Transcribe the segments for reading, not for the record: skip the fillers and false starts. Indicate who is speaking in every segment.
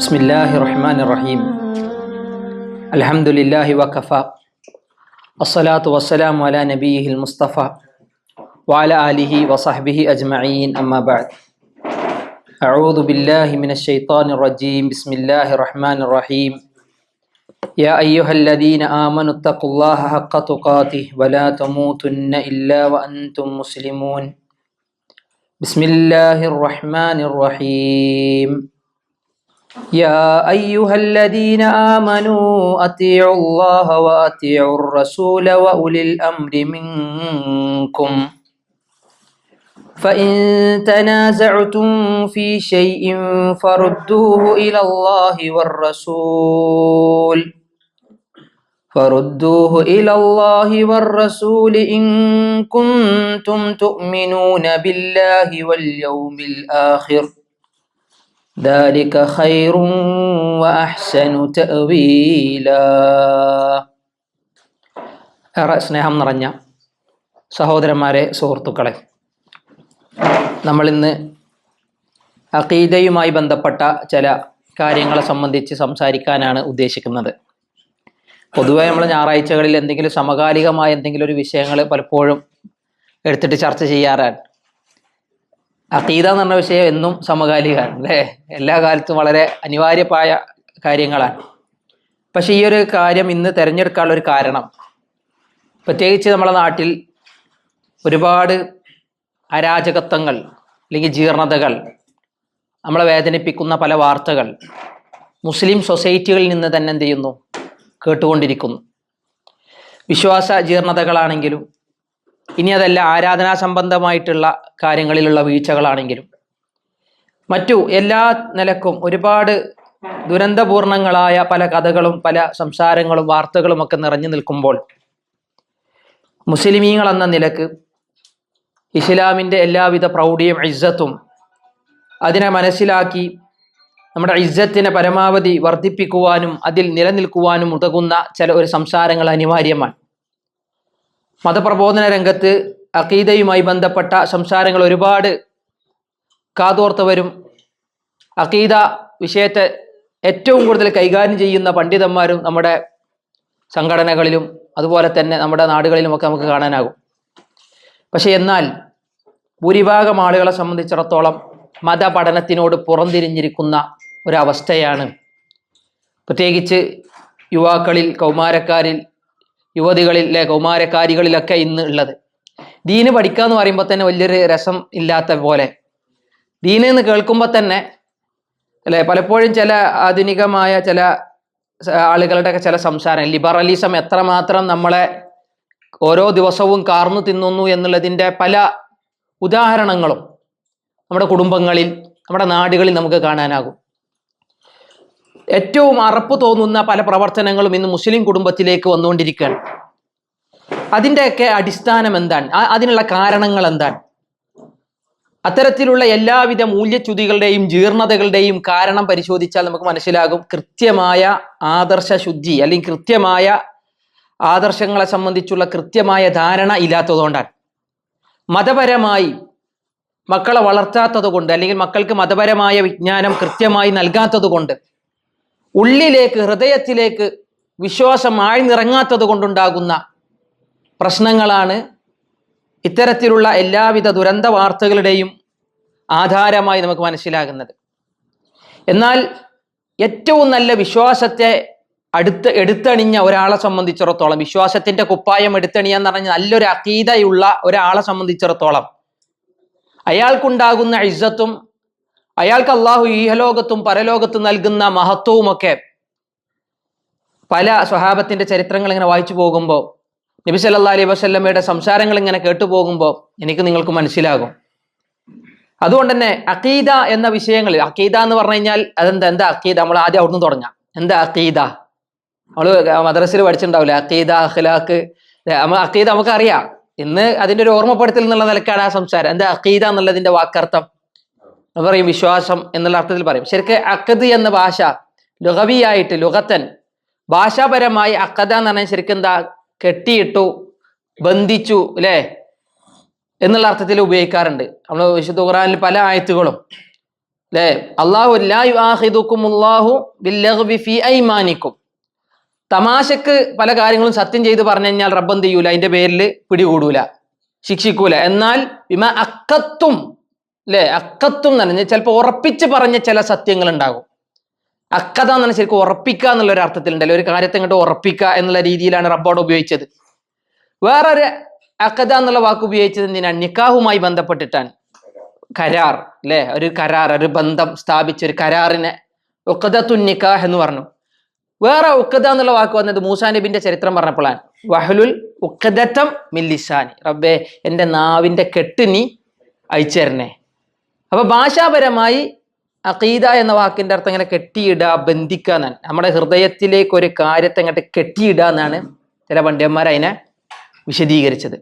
Speaker 1: ബിസ്മില്ലാഹിർ റഹ്മാനിർ റഹീം. അൽഹംദുലില്ലാഹി വഖഫ വസ്സലാത്തു വസ്സലാമു അലാ നബിയിഹിൽ മുസ്തഫ വഅലാ ആലിഹി വസഹ്ബിഹി അജ്മഈൻ. അമ്മാ ബഅദ്. അഊദു ബില്ലാഹി മിനശ് ശൈത്വാനിർ റജീം. ബിസ്മില്ലാഹിർ റഹ്മാനിർ റഹീം. യാ അയ്യുഹല്ലദീന ആമനുത്തഖുല്ലാഹ ഹഖ്ക തുഖാതിഹി വലാ തമൂതുന്ന ഇല്ലാ വഅൻതും മുസ്ലിമൂൻ. ബിസ്മില്ലാഹിർ റഹ്മാനിർ റഹീം. يا أيها الذين آمنوا أطيعوا الله وأطيعوا الرسول وأولي الأمر منكم فإن تنازعتم في شيء فردوه إلى الله والرسول إن كنتم تؤمنون بالله واليوم الآخر ذلك خير وأحسن تأويلا. ഏറെ സ്നേഹം നിറഞ്ഞ സഹോദരന്മാരെ, സുഹൃത്തുക്കളെ, നമ്മളിന്ന് അഖീദയുമായി ബന്ധപ്പെട്ട ചില കാര്യങ്ങളെ സംബന്ധിച്ച് സംസാരിക്കാനാണ് ഉദ്ദേശിക്കുന്നത്. പൊതുവെ നമ്മൾ ഞായറാഴ്ചകളിൽ എന്തെങ്കിലും സമകാലികമായ എന്തെങ്കിലും ഒരു വിഷയങ്ങൾ പലപ്പോഴും എടുത്തിട്ട് ചർച്ച ചെയ്യാറാണ്. അഖീദ എന്ന് പറഞ്ഞ വിഷയം എന്നും സമകാലികമാണ്, അല്ലേ? എല്ലാ കാലത്തും വളരെ അനിവാര്യമായ കാര്യങ്ങളാണ്. പക്ഷെ ഈ ഒരു കാര്യം ഇന്ന് തിരഞ്ഞെടുക്കാനുള്ള ഒരു കാരണം, പ്രത്യേകിച്ച് നമ്മുടെ നാട്ടിൽ ഒരുപാട് അരാജകത്വങ്ങൾ അല്ലെങ്കിൽ ജീർണതകൾ, നമ്മളെ വേദനിപ്പിക്കുന്ന പല വാർത്തകൾ മുസ്ലിം സൊസൈറ്റികളിൽ നിന്ന് തന്നെ എന്ത് ചെയ്യുന്നു, കേട്ടുകൊണ്ടിരിക്കുന്നു. വിശ്വാസ ജീർണതകളാണെങ്കിലും, ഇനി അതല്ല ആരാധനാ സംബന്ധമായിട്ടുള്ള കാര്യങ്ങളിലുള്ള വീഴ്ചകളാണെങ്കിലും, മറ്റു എല്ലാ നിലക്കും ഒരുപാട് ദുരന്തപൂർണങ്ങളായ പല കഥകളും പല സംസാരങ്ങളും വാർത്തകളും ഒക്കെ നിറഞ്ഞു നിൽക്കുമ്പോൾ, മുസ്ലിമീങ്ങൾ എന്ന നിലക്ക് ഇസ്ലാമിൻ്റെ എല്ലാവിധ പ്രൗഢിയും ഇസ്സത്തും അതിനെ മനസ്സിലാക്കി നമ്മുടെ ഇസ്സത്തിനെ പരമാവധി വർദ്ധിപ്പിക്കുവാനും അതിൽ നിലനിൽക്കുവാനും ഉതകുന്ന ചില ഒരു സംസാരങ്ങൾ അനിവാര്യമാണ്. മതപ്രബോധന രംഗത്ത് അഖീദയുമായി ബന്ധപ്പെട്ട സംസാരങ്ങൾ ഒരുപാട് കാതോർത്തവരും അഖീദ വിഷയത്തെ ഏറ്റവും കൂടുതൽ കൈകാര്യം ചെയ്യുന്ന പണ്ഡിതന്മാരും നമ്മുടെ സംഘടനകളിലും അതുപോലെ തന്നെ നമ്മുടെ നാടുകളിലുമൊക്കെ നമുക്ക് കാണാനാകും. പക്ഷെ എന്നാൽ ഭൂരിഭാഗം ആളുകളെ സംബന്ധിച്ചിടത്തോളം മതപഠനത്തിനോട് പുറംതിരിഞ്ഞിരിക്കുന്ന ഒരവസ്ഥയാണ് പ്രത്യേകിച്ച് യുവാക്കളിൽ, കൗമാരക്കാരിൽ, യുവതികളിൽ, കൗമാരക്കാരികളിലൊക്കെ ഇന്ന് ഉള്ളത്. ദീന് പഠിക്കുക എന്ന് പറയുമ്പോൾ തന്നെ വലിയൊരു രസം ഇല്ലാത്ത പോലെ, ദീന് എന്ന് കേൾക്കുമ്പോൾ തന്നെ അല്ലെ, പലപ്പോഴും ചില ആധുനികമായ ചില ആളുകളുടെയൊക്കെ ചില സംസാരം, ലിബറലിസം എത്രമാത്രം നമ്മളെ ഓരോ ദിവസവും കാർന്നു തിന്നുന്നു എന്നുള്ളതിൻ്റെ പല ഉദാഹരണങ്ങളും നമ്മുടെ കുടുംബങ്ങളിൽ, നമ്മുടെ നാടുകളിൽ നമുക്ക് കാണാനാകും. ഏറ്റവും അറപ്പ് തോന്നുന്ന പല പ്രവർത്തനങ്ങളും ഇന്ന് മുസ്ലിം കുടുംബത്തിലേക്ക് വന്നുകൊണ്ടിരിക്കുകയാണ്. അതിൻ്റെയൊക്കെ അടിസ്ഥാനം എന്താണ്? അതിനുള്ള കാരണങ്ങൾ എന്താണ്? അത്തരത്തിലുള്ള എല്ലാവിധ മൂല്യച്യുതികളുടെയും ജീർണതകളുടെയും കാരണം പരിശോധിച്ചാൽ നമുക്ക് മനസ്സിലാകും, കൃത്യമായ ആദർശ ശുദ്ധി അല്ലെങ്കിൽ കൃത്യമായ ആദർശങ്ങളെ സംബന്ധിച്ചുള്ള കൃത്യമായ ധാരണ ഇല്ലാത്തതുകൊണ്ടാണ്. മതപരമായി മക്കളെ വളർത്താത്തത് കൊണ്ട്, അല്ലെങ്കിൽ മക്കൾക്ക് മതപരമായ വിജ്ഞാനം കൃത്യമായി നൽകാത്തത് കൊണ്ട്, ഉള്ളിലേക്ക് ഹൃദയത്തിലേക്ക് വിശ്വാസം ആഴ്ന്നിറങ്ങാത്തത് കൊണ്ടുണ്ടാകുന്ന പ്രശ്നങ്ങളാണ് ഇത്തരത്തിലുള്ള എല്ലാവിധ ദുരന്ത വാർത്തകളുടെയും ആധാരമായി നമുക്ക് മനസ്സിലാകുന്നത്. എന്നാൽ ഏറ്റവും നല്ല വിശ്വാസത്തെ എടുത്തണിഞ്ഞ ഒരാളെ സംബന്ധിച്ചിടത്തോളം, വിശ്വാസത്തിന്റെ കുപ്പായം എടുത്തണിയാന്ന് പറഞ്ഞാൽ നല്ലൊരു അഖീദയുള്ള ഒരാളെ സംബന്ധിച്ചിടത്തോളം അയാൾക്കുണ്ടാകുന്ന ഇസ്സത്തും അയാൾക്ക് അള്ളാഹു ഈഹലോകത്തും പരലോകത്തും നൽകുന്ന മഹത്വവുമൊക്കെ പല സ്വഹാബത്തിന്റെ ചരിത്രങ്ങൾ ഇങ്ങനെ വായിച്ചു പോകുമ്പോൾ, നബി സല്ലല്ലാഹു അലൈഹി വസല്ലമയുടെ സംസാരങ്ങൾ ഇങ്ങനെ കേട്ടുപോകുമ്പോൾ എനിക്ക് നിങ്ങൾക്ക് മനസ്സിലാകും. അതുകൊണ്ട് തന്നെ അഖീദ എന്ന വിഷയങ്ങളിൽ, അഖീദ എന്ന് പറഞ്ഞു കഴിഞ്ഞാൽ എന്താ അഖീദ? നമ്മൾ ആദ്യം അവിടുന്ന് തുടങ്ങാം. എന്താ അഖീദ? നമ്മൾ മദ്രസയിൽ പഠിച്ചിട്ടുണ്ടാവില്ല അഖീദ, അഖ്ലാഖ്. അഖീദ നമുക്കറിയാം. ഇന്ന് അതിൻ്റെ ഒരു ഓർമ്മപ്പെടുത്തൽ എന്നുള്ള നിലക്കാണ് ആ സംസാരം. എന്താ അഖീദ എന്നുള്ളതിന്റെ വാക്കർത്ഥം? പറയും വിശ്വാസം എന്നുള്ള അർത്ഥത്തിൽ പറയും. ശരിക്കും അഖദ് എന്ന ഭാഷ ലുഗവിയായിട്ട്, ലുഗത്തൻ ഭാഷാപരമായി അഖദ എന്ന് പറഞ്ഞാൽ ശരിക്കും എന്താ? കെട്ടിയിട്ടു, ബന്ധിച്ചു, അല്ലേ എന്നുള്ള അർത്ഥത്തിൽ ഉപയോഗിക്കാറുണ്ട്. നമ്മൾ വിശുദ്ധ ഖുർആനിൽ പല ആയത്തുകളും അല്ലേ? അല്ലാഹു ലാ യുആഖിദുകുമുല്ലാഹു ബില്ലഗ്വി ഫീ ഐമാനിക്കും. തമാശക്ക് പല കാര്യങ്ങളും സത്യം ചെയ്ത് പറഞ്ഞു കഴിഞ്ഞാൽ റബ്ബ് എന്ത് ചെയ്യൂല, അതിന്റെ പേരിൽ പിടികൂടൂല, ശിക്ഷിക്കൂല. എന്നാൽ ബിമാ അക്കത്തും, അല്ലെ, അക്കത്തും എന്ന് പറഞ്ഞാൽ ചിലപ്പോൾ ഉറപ്പിച്ച് പറഞ്ഞ ചില സത്യങ്ങൾ ഉണ്ടാകും. അക്കത എന്ന് പറഞ്ഞാൽ ശരിക്കും ഉറപ്പിക്കുക എന്നുള്ള ഒരു അർത്ഥത്തിലുണ്ടല്ലോ, ഒരു കാര്യത്തെ ഇങ്ങോട്ട് ഉറപ്പിക്കുക എന്നുള്ള രീതിയിലാണ് റബ്ബോട് ഉപയോഗിച്ചത്. വേറൊരു അക്കത എന്നുള്ള വാക്ക് ഉപയോഗിച്ചത് എന്തിനാണ്? നിക്കാഹുമായി ബന്ധപ്പെട്ടിട്ടാണ്. കരാർ, അല്ലെ, ഒരു കരാർ, ഒരു ബന്ധം സ്ഥാപിച്ച ഒരു കരാറിനെ ഉഖദത്തുൻ നിക്കാഹ് എന്ന് പറഞ്ഞു. വേറെ ഉഖദ എന്നുള്ള വാക്ക് വന്നത് മൂസാ നബിന്റെ ചരിത്രം പറഞ്ഞപ്പോഴാണ്. വഹ്ലുൽ ഉഖദതം മിൻ ലിസാനി, റബ്ബേ എൻ്റെ നാവിന്റെ കെട്ട് നീ അയച്ചേരണേ. അപ്പൊ ഭാഷാപരമായി അഖീദ എന്ന വാക്കിന്റെ അർത്ഥം ഇങ്ങനെ കെട്ടിയിടുക, ബന്ധിക്കുക എന്നാണ്. നമ്മുടെ ഹൃദയത്തിലേക്ക് ഒരു കാര്യത്തെ അങ്ങോട്ട് കെട്ടിയിടുക എന്നാണ് ചില പണ്ഡിതന്മാർ അതിനെ വിശദീകരിച്ചത്.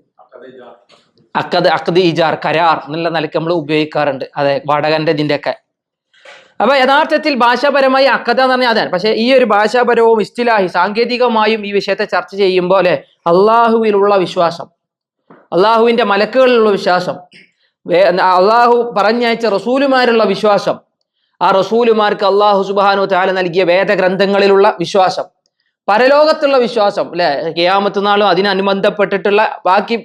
Speaker 1: അഖദ് ഇജാർ, കരാർ എന്നുള്ള നിലയ്ക്ക് നമ്മൾ ഉപയോഗിക്കാറുണ്ട്. അതെ, വടകന്റെ ഇതിൻ്റെയൊക്കെ. അപ്പൊ യഥാർത്ഥത്തിൽ ഭാഷാപരമായി അഖദ എന്ന് പറഞ്ഞാൽ അതാണ്. പക്ഷെ ഈ ഒരു ഭാഷാപരവും ഇസ്തിലാഹി സാങ്കേതികമായും ഈ വിഷയത്തെ ചർച്ച ചെയ്യുമ്പോൾ അല്ലെ, അള്ളാഹുവിലുള്ള വിശ്വാസം, അള്ളാഹുവിന്റെ മലക്കുകളിലുള്ള വിശ്വാസം, അള്ളാഹു പറഞ്ഞയച്ച റസൂലുമാരുള്ള വിശ്വാസം, ആ റസൂലുമാർക്ക് അള്ളാഹു സുബ്ഹാനഹു വ തആല നൽകിയ വേദഗ്രന്ഥങ്ങളിലുള്ള വിശ്വാസം, പരലോകത്തുള്ള വിശ്വാസം, അല്ലെ, ഖിയാമത്ത് നാളും അതിനനുബന്ധപ്പെട്ടിട്ടുള്ള ബാക്കി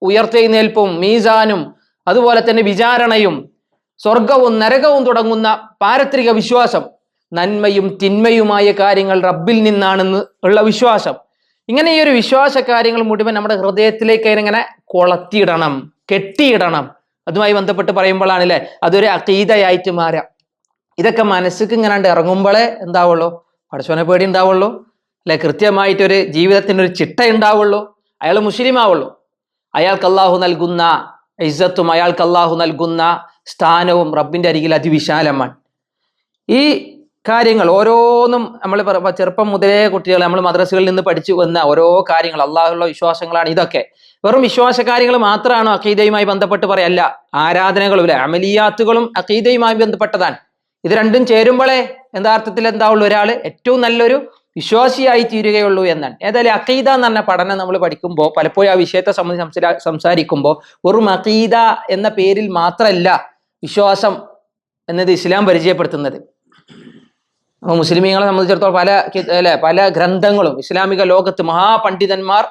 Speaker 1: ഉയർത്തെഴുന്നേൽപ്പും മീസാനും അതുപോലെ തന്നെ വിചാരണയും സ്വർഗവും നരകവും തുടങ്ങുന്ന പാരത്രിക വിശ്വാസം, നന്മയും തിന്മയുമായ കാര്യങ്ങൾ റബ്ബിൽ നിന്നാണെന്ന് ഉള്ള വിശ്വാസം, ഇങ്ങനെ ഈ ഒരു വിശ്വാസ കാര്യങ്ങൾ മുഴുവൻ നമ്മുടെ ഹൃദയത്തിലേക്ക് ഇങ്ങനെ കൊളത്തിയിടണം, കെട്ടിയിടണം. അതുമായി ബന്ധപ്പെട്ട് പറയുമ്പോഴാണ് അല്ലെ അതൊരു അഖീദയായിട്ട് മാറാം. ഇതൊക്കെ മനസ്സിക്ക് ഇങ്ങനെ ഇറങ്ങുമ്പോഴേ എന്താവുള്ളൂ, പടച്ചോനെ പേടി ഉണ്ടാവുള്ളൂ, അല്ലെ, കൃത്യമായിട്ടൊരു ജീവിതത്തിന് ഒരു ചിട്ട ഉണ്ടാവുള്ളൂ, അയാൾ മുസ്ലിം ആവുള്ളൂ. അയാൾക്ക് അള്ളാഹു നൽകുന്ന ഇസ്സത്തും അയാൾക്ക് അള്ളാഹു നൽകുന്ന സ്ഥാനവും റബ്ബിന്റെ അരികിൽ അതിവിശാലമാണ്. ഈ കാര്യങ്ങൾ ഓരോന്നും നമ്മൾ ചെറുപ്പം മുതലേ കുട്ടികൾ നമ്മൾ മദ്രസകളിൽ നിന്ന് പഠിച്ചു വന്ന ഓരോ കാര്യങ്ങൾ അള്ളാഹുള്ള വിശ്വാസങ്ങളാണ്. ഇതൊക്കെ വെറും വിശ്വാസ കാര്യങ്ങൾ മാത്രമാണോ അഖീദയുമായി ബന്ധപ്പെട്ട് പറയല്ല. ആരാധനകളും അല്ലെ അമലിയാത്തുകളും അഖീദയുമായി ബന്ധപ്പെട്ടതാണ്. ഇത് രണ്ടും ചേരുമ്പോഴേ യഥാർത്ഥത്തിൽ എന്താവുള്ളൂ, ഒരാൾ ഏറ്റവും നല്ലൊരു വിശ്വാസിയായി തീരുകയുള്ളൂ എന്നാണ്. ഏതായാലും അഖീദ എന്ന് പറഞ്ഞ പഠനം നമ്മൾ പഠിക്കുമ്പോൾ പലപ്പോഴും ആ വിഷയത്തെ സംബന്ധിച്ച് സംസാരിക്കുമ്പോൾ വെറും അഖീദ എന്ന പേരിൽ മാത്രമല്ല വിശ്വാസം എന്നത് ഇസ്ലാം പരിചയപ്പെടുത്തുന്നത്. അപ്പോൾ മുസ്ലിമീങ്ങളെ സംബന്ധിച്ചിടത്തോളം പല ഗ്രന്ഥങ്ങളും ഇസ്ലാമിക ലോകത്ത് മഹാപണ്ഡിതന്മാർ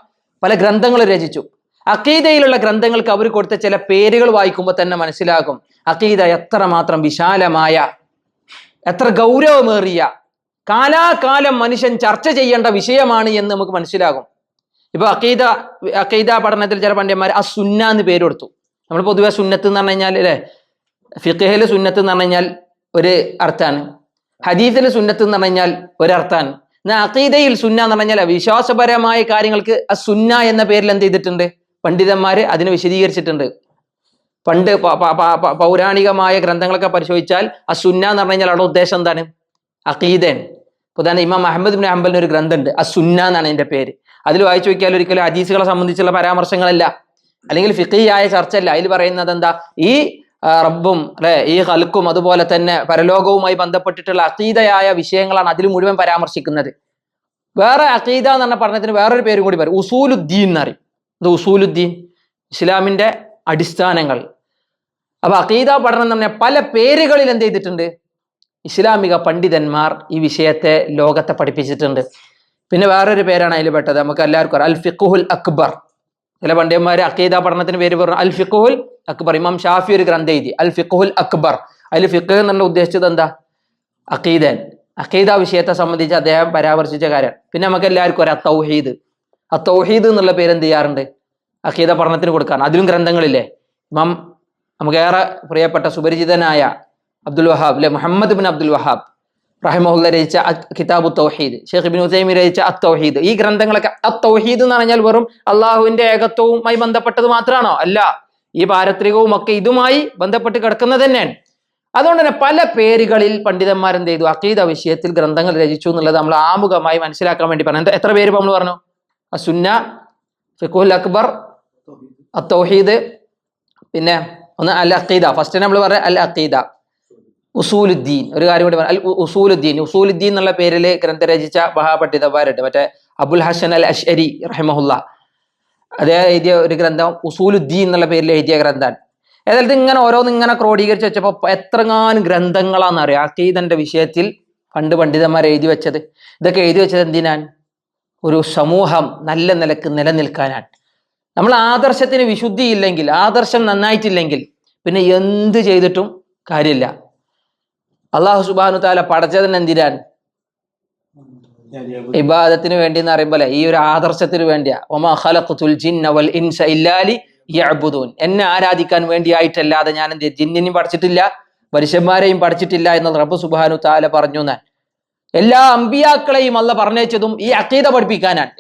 Speaker 1: പല ഗ്രന്ഥങ്ങൾ രചിച്ചു. അഖീദയിലുള്ള ഗ്രന്ഥങ്ങൾക്ക് അവർ കൊടുത്ത ചില പേരുകൾ വായിക്കുമ്പോൾ തന്നെ മനസ്സിലാകും അഖീദ എത്രമാത്രം വിശാലമായ, എത്ര ഗൗരവമേറിയ, കാലാകാലം മനുഷ്യൻ ചർച്ച ചെയ്യേണ്ട വിഷയമാണ് എന്ന് നമുക്ക് മനസ്സിലാകും. ഇപ്പൊ അഖീദ പഠനത്തിൽ ചില പണ്ഡിതന്മാർ സുന്ന എന്ന് പേര് കൊടുത്തു. നമ്മൾ പൊതുവെ സുന്നത്ത് എന്ന് പറഞ്ഞു കഴിഞ്ഞാൽ അല്ലെ, ഫിഖ്ഹിൽ സുന്നത്ത് എന്ന് പറഞ്ഞു കഴിഞ്ഞാൽ ഒരു അർത്ഥമാണ്, ഹദീസിൽ സുന്നത്ത് എന്ന് പറഞ്ഞു കഴിഞ്ഞാൽ ഒരർത്ഥാണ്. എന്നാൽ അഖീദയിൽ സുന്ന എന്ന് പറഞ്ഞാൽ വിശ്വാസപരമായ കാര്യങ്ങൾക്ക് സുന്ന എന്ന പേരിൽ എന്ത് ചെയ്തിട്ടുണ്ട്, പണ്ഡിതന്മാര് അതിനെ വിശദീകരിച്ചിട്ടുണ്ട്. പണ്ട് പൗരാണികമായ ഗ്രന്ഥങ്ങളൊക്കെ പരിശോധിച്ചാൽ സുന്ന എന്ന് പറഞ്ഞു കഴിഞ്ഞാൽ അവിടെ ഉദ്ദേശം എന്താണ്, അഖീദയാണ്. ഉദാഹരണം ഇമാം അഹ്മദ് ഇബ്നു ഹംബലിന് ഒരു ഗ്രന്ഥമുണ്ട് സുന്ന എന്നാണ് അതിന്റെ പേര്. അതിൽ വായിച്ചു നോക്കിയാൽ ഒരിക്കലും ഹദീസുകളെ സംബന്ധിച്ചുള്ള പരാമർശങ്ങളല്ല, അല്ലെങ്കിൽ ഫിഖിയായ ചർച്ചയല്ല. അതിൽ പറയുന്നത് എന്താ, ഈ റബ്ബും അല്ലെ ഈ ഖൽക്കും അതുപോലെ തന്നെ പരലോകവുമായി ബന്ധപ്പെട്ടിട്ടുള്ള അഖീദയായ വിഷയങ്ങളാണ് അതിൽ മുഴുവൻ പരാമർശിക്കുന്നത്. വേറെ അഖീദ എന്ന് പറഞ്ഞ പഠനത്തിന് വേറൊരു പേരും കൂടി പറയും, ഉസൂലുദ്ദീൻ എന്നറിയും. ഇത് ഉസൂലുദ്ദീൻ, ഇസ്ലാമിന്റെ അടിസ്ഥാനങ്ങൾ. അപ്പൊ അഖീദ പഠനം എന്ന് പറഞ്ഞാൽ പല പേരുകളിൽ എന്ത് ചെയ്തിട്ടുണ്ട്, ഇസ്ലാമിക പണ്ഡിതന്മാർ ഈ വിഷയത്തെ ലോകത്തെ പഠിപ്പിച്ചിട്ടുണ്ട്. പിന്നെ വേറൊരു പേരാണ് അതിൽ പെട്ടത്, നമുക്ക് എല്ലാവർക്കും അറിയാം, അൽ ഫിഖ്ഹുൽ അക്ബർ. ചില പണ്ഡിതന്മാര് അഖീദ പഠനത്തിന് പേര് പറഞ്ഞു അൽ ഫിഖ്ഹുൽ അക്ബർ. ഇമാം ഷാഫി ഒരു ഗ്രന്ഥം എഴുതി അൽ ഫിഖ്ഹുൽ അക്ബർ. അതിൽ ഫിഖ് എന്നുള്ള ഉദ്ദേശിച്ചത് എന്താ, അഖീദൻ, അഖീദ വിഷയത്തെ സംബന്ധിച്ച് അദ്ദേഹം പരാമർശിച്ച കാര്യം. പിന്നെ നമുക്ക് എല്ലാവർക്കും അറിയാം തൗഹീദ്. ആ തൗഹീദ് എന്നുള്ള പേര് എന്ത് ചെയ്യാറുണ്ട്, അഖീദ പഠനത്തിന് കൊടുക്കാറ്. അതിലും ഗ്രന്ഥങ്ങളില്ലേ, ഇമാം നമുക്കേറെ പ്രിയപ്പെട്ട സുപരിചിതനായ അബ്ദുൽ വഹാബ് അല്ലെ, മുഹമ്മദ് ബിൻ അബ്ദുൽ വഹാബ് റഹിമഹുല്ലാ രചിച്ച കിതാബു തൗഹീദ്, ഷെയ്ഖ് ഇബ്നു ഉസൈമീൻ രചിച്ച തൗഹീദ്. ഈ ഗ്രന്ഥങ്ങളൊക്കെ തൗഹീദ് എന്ന് പറഞ്ഞാൽ വെറും അള്ളാഹുവിന്റെ ഏകത്വവുമായി ബന്ധപ്പെട്ടത് മാത്രമാണോ? അല്ല, ഈ പാരത്രികവും ഒക്കെ ഇതുമായി ബന്ധപ്പെട്ട് കിടക്കുന്നത് തന്നെയാണ്. അതുകൊണ്ട് തന്നെ പല പേരുകളിൽ പണ്ഡിതന്മാർ എന്ത് ചെയ്തു, അഖീദ വിഷയത്തിൽ ഗ്രന്ഥങ്ങൾ രചിച്ചു എന്നുള്ളത് നമ്മൾ ആമുഖമായി മനസ്സിലാക്കാൻ വേണ്ടി പറഞ്ഞു. എത്ര പേര് നമ്മൾ പറഞ്ഞു, സുന്ന, ഫിഖ്ഹുൽ അക്ബർ, തൗഹീദ്, പിന്നെ ഒന്ന് അൽ അഖീദ. ഫസ്റ്റ് നമ്മൾ പറയാം അൽ അഖീദ. ഉസൂലുദ്ദീൻ, ഒരു കാര്യം കൂടി പറയാം, അൽ ഉസൂലുദ്ദീൻ. ഉസൂലുദ്ദീൻ എന്നുള്ള പേരിൽ ഗ്രന്ഥം രചിച്ച മഹാപണ്ഡിതന്മാരുണ്ട്. മറ്റേ അബുൽ ഹസൻ അൽ അശ്അരി റഹിമഹുല്ലാ, അദ്ദേഹം എഴുതിയ ഒരു ഗ്രന്ഥം ഉസൂലുദ്ദീൻ എന്നുള്ള പേരിൽ എഴുതിയ ഗ്രന്ഥമാണ്. ഏതായാലും ഇങ്ങനെ ഓരോന്ന് ഇങ്ങനെ ക്രോഡീകരിച്ച് വെച്ചപ്പോൾ എത്രങ്ങാനും ഗ്രന്ഥങ്ങളാണെന്നറിയാം അഖീദന്റെ വിഷയത്തിൽ പണ്ഡിതന്മാർ എഴുതി വെച്ചത്. ഇതൊക്കെ എഴുതി വെച്ചത് എന്തിനാൻ? ഒരു സമൂഹം നല്ല നിലക്ക് നിലനിൽക്കാനാണ്. നമ്മൾ ആദർശത്തിന് വിശുദ്ധി ഇല്ലെങ്കിൽ, ആദർശം നന്നായിട്ടില്ലെങ്കിൽ പിന്നെ എന്ത് ചെയ്തിട്ടും കാര്യമില്ല. അള്ളാഹു സുബ്ഹാനഹു തആല പടച്ചതിന് എന്തിനാൻ? ഇബാദത്തിന് വേണ്ടി എന്ന് പറയുമ്പോൾ ഈ ഒരു ആദർശത്തിന് വേണ്ടിയാ. വമാ ഖലഖതുൽ ജിന്ന വൽ ഇൻസ ഇല്ലാ ലിയഅ്ബുദൂൻ. എന്നെ ആരാധിക്കാൻ വേണ്ടിയായിട്ടല്ലാതെ ഞാൻ എന്ത് ജിന്നിനെയും പഠിച്ചിട്ടില്ല, മനുഷ്യന്മാരെയും പഠിച്ചിട്ടില്ല എന്ന് റബ്ബ് സുബ്ഹാനഹു തആല പറഞ്ഞു. എല്ലാ അമ്പിയാക്കളെയും അല്ല പറഞ്ഞയച്ചതും ഈ അഖീദ പഠിപ്പിക്കാനാണ്.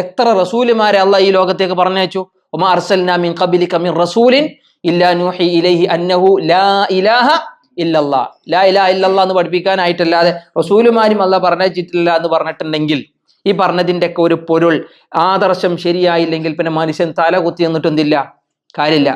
Speaker 1: എത്ര റസൂലുമാരെ അല്ല ഈ ലോകത്തേക്ക് പറഞ്ഞയച്ചു. വമാ അർസൽനാ മിൻ ഖബ്ലിക മിൻ റസൂലിൻ ഇല്ലാ നൂഹി ഇലൈഹി അന്നഹു ലാ ഇലാഹ ഇല്ലല്ലാഹ്. ലാ ഇലാഹ ഇല്ലല്ലാഹ് എന്ന് പഠിപ്പിക്കാനായിട്ടല്ലാതെ റസൂലുമാരും അല്ല പറഞ്ഞയച്ചിട്ടില്ല എന്ന് പറഞ്ഞിട്ടുണ്ടെങ്കിൽ ഈ പറഞ്ഞതിൻ്റെ ഒക്കെ ഒരു പൊരുൾ ആദർശം ശരിയായില്ലെങ്കിൽ പിന്നെ മനുഷ്യൻ തല കുത്തി നിന്നിട്ട് എന്തില്ല, കാര്യമില്ല.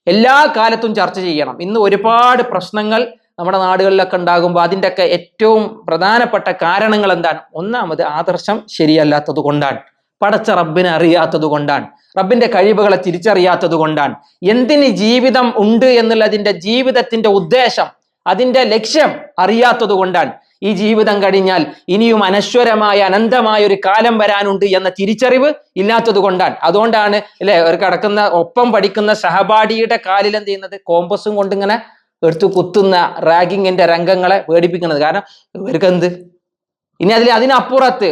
Speaker 1: എല്ലാ കാലത്തും ചർച്ച ചെയ്യണം. ഇന്ന് ഒരുപാട് പ്രശ്നങ്ങൾ നമ്മുടെ നാടുകളിലൊക്കെ ഉണ്ടാകുമ്പോൾ അതിൻ്റെയൊക്കെ ഏറ്റവും പ്രധാനപ്പെട്ട കാരണങ്ങൾ എന്താണ്? ഒന്നാമത് ആദർശം ശരിയല്ലാത്തത് കൊണ്ടാണ്, പടച്ച റബ്ബിനെ അറിയാത്തത് കൊണ്ടാണ്, റബ്ബിന്റെ കഴിവുകളെ തിരിച്ചറിയാത്തത് കൊണ്ടാണ്. എന്തിന് ജീവിതം ഉണ്ട് എന്നുള്ളതിന്റെ ജീവിതത്തിന്റെ ഉദ്ദേശം, അതിന്റെ ലക്ഷ്യം അറിയാത്തത് കൊണ്ടാണ്. ഈ ജീവിതം കഴിഞ്ഞാൽ ഇനിയും അനശ്വരമായ അനന്തമായ ഒരു കാലം വരാനുണ്ട് എന്ന തിരിച്ചറിവ് ഇല്ലാത്തത് കൊണ്ടാണ്. അതുകൊണ്ടാണ് അല്ലെ ഒരു കിടക്കുന്ന ഒപ്പം പഠിക്കുന്ന സഹപാഠിയുടെ കാലിൽ എന്ത് ചെയ്യുന്നത്? കോമ്പസും കൊണ്ടിങ്ങനെ എടുത്തു കുത്തുന്ന റാഗിങ്ങിന്റെ രംഗങ്ങളെ പേടിപ്പിക്കുന്നത്. കാരണം ഇവർക്ക് എന്ത് ഇനി അതിനപ്പുറത്ത്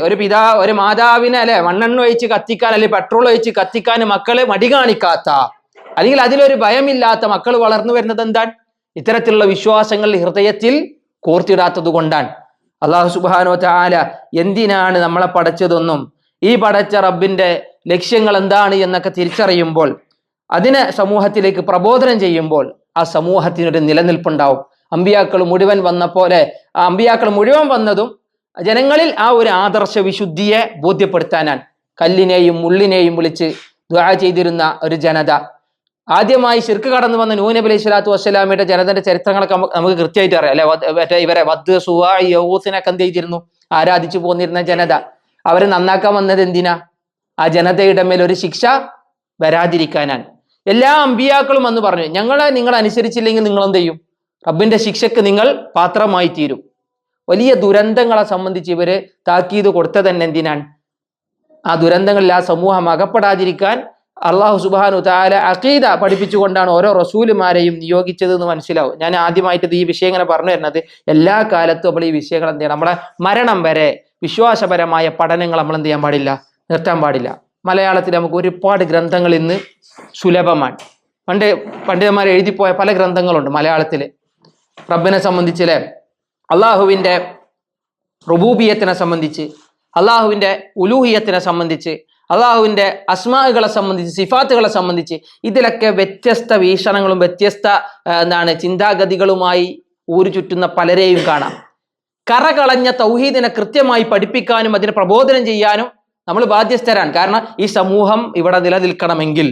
Speaker 1: ഒരു മാതാവിനെ അല്ലെ മണ്ണെണ്ണ ഒഴിച്ച് കത്തിക്കാൻ അല്ലെങ്കിൽ പെട്രോൾ ഒഴിച്ച് കത്തിക്കാൻ മക്കള് മടി കാണിക്കാത്ത, അല്ലെങ്കിൽ അതിലൊരു ഭയമില്ലാത്ത മക്കൾ വളർന്നു വരുന്നത് എന്താണ്? ഇത്തരത്തിലുള്ള വിശ്വാസങ്ങൾ ഹൃദയത്തിൽ കോർത്തിടാത്തത് കൊണ്ടാണ്. അല്ലാഹു സുബ്ഹാനഹു വ തആല എന്തിനാണ് നമ്മളെ പടച്ചതെന്നും ഈ പടച്ച റബ്ബിന്റെ ലക്ഷ്യങ്ങൾ എന്താണ് എന്നൊക്കെ തിരിച്ചറിയുമ്പോൾ അതിനെ സമൂഹത്തിലേക്ക് പ്രബോധനം ചെയ്യുമ്പോൾ ആ സമൂഹത്തിനൊരു നിലനിൽപ്പുണ്ടാവും. അമ്പിയാക്കൾ മുഴുവൻ വന്നപ്പോലെ ആ അമ്പിയാക്കൾ മുഴുവൻ വന്നതും ജനങ്ങളിൽ ആ ഒരു ആദർശ വിശുദ്ധിയെ ബോധ്യപ്പെടുത്താനാണ്. കല്ലിനെയും മുള്ളിനെയും വിളിച്ച് ദുആ ചെയ്തിരുന്ന ഒരു ജനത, ആദ്യമായി ശിർക്ക് കടന്നു വന്ന നൂഹ് നബി അലൈഹി സ്വലാത്തു വസ്സലാമയുടെ ജനതയുടെ ചരിത്രങ്ങളൊക്കെ നമുക്ക് കൃത്യമായിട്ട് അറിയാം അല്ലെ. മറ്റേ ഇവരെ വദ്, സുവാ, യഹൂസിനൊക്കെ എന്ത് ചെയ്തിരുന്നു? ആരാധിച്ചു പോന്നിരുന്ന ജനത. അവരെ നന്നാക്കാൻ വന്നത് എന്തിനാ? ആ ജനതയുടെ മേൽ ഒരു ശിക്ഷ വരാതിരിക്കാനാണ്. എല്ലാ അമ്പിയാക്കളും എന്ന് പറഞ്ഞു, നിങ്ങൾ അനുസരിച്ചില്ലെങ്കിൽ നിങ്ങൾ എന്ത് ചെയ്യും? റബ്ബിന്റെ ശിക്ഷക്ക് നിങ്ങൾ പാത്രമായി തീരും. വലിയ ദുരന്തങ്ങളെ സംബന്ധിച്ച് ഇവര് താക്കീത് കൊടുത്തത് തന്നെ എന്തിനാണ്? ആ ദുരന്തങ്ങളിൽ ആ സമൂഹം അകപ്പെടാതിരിക്കാൻ അള്ളാഹു സുബ്ഹാനഹു തആല അഖീദ പഠിപ്പിച്ചുകൊണ്ടാണ് ഓരോ റസൂലുമാരെയും നിയോഗിച്ചത് എന്ന് മനസ്സിലാവും. ഞാൻ ആദ്യമായിട്ട് ഈ വിഷയം ഇങ്ങനെ പറഞ്ഞു തരുന്നത്, എല്ലാ കാലത്തും നമ്മൾ ഈ വിഷയങ്ങൾ എന്ത് ചെയ്യണം? നമ്മളെ മരണം വരെ വിശ്വാസപരമായ പഠനങ്ങൾ നമ്മൾ എന്ത് ചെയ്യാൻ പാടില്ല? നിർത്താൻ പാടില്ല. മലയാളത്തിൽ നമുക്ക് ഒരുപാട് ഗ്രന്ഥങ്ങൾ ഇന്ന് സുലഭമാണ്. പണ്ഡിതന്മാർ എഴുതിപ്പോയ പല ഗ്രന്ഥങ്ങളുണ്ട് മലയാളത്തിൽ റബ്ബിനെ സംബന്ധിച്ചിലെ, അള്ളാഹുവിൻ്റെ റുബൂബിയത്തിനെ സംബന്ധിച്ച്, അള്ളാഹുവിൻ്റെ ഉലൂഹിയത്തിനെ സംബന്ധിച്ച്, അള്ളാഹുവിൻ്റെ അസ്മാകളെ സംബന്ധിച്ച്, സിഫാത്തുകളെ സംബന്ധിച്ച് ഇതിലൊക്കെ വ്യത്യസ്ത വീക്ഷണങ്ങളും വ്യത്യസ്ത ചിന്താഗതികളുമായി ഊരു ചുറ്റുന്ന പലരെയും കാണാം. കറകളഞ്ഞ തൗഹീദിനെ കൃത്യമായി പഠിപ്പിക്കാനും അതിനെ പ്രബോധനം ചെയ്യാനും നമ്മൾ ബാധ്യസ്ഥരാണ്. കാരണം ഈ സമൂഹം ഇവിടെ നിലനിൽക്കണമെങ്കിൽ,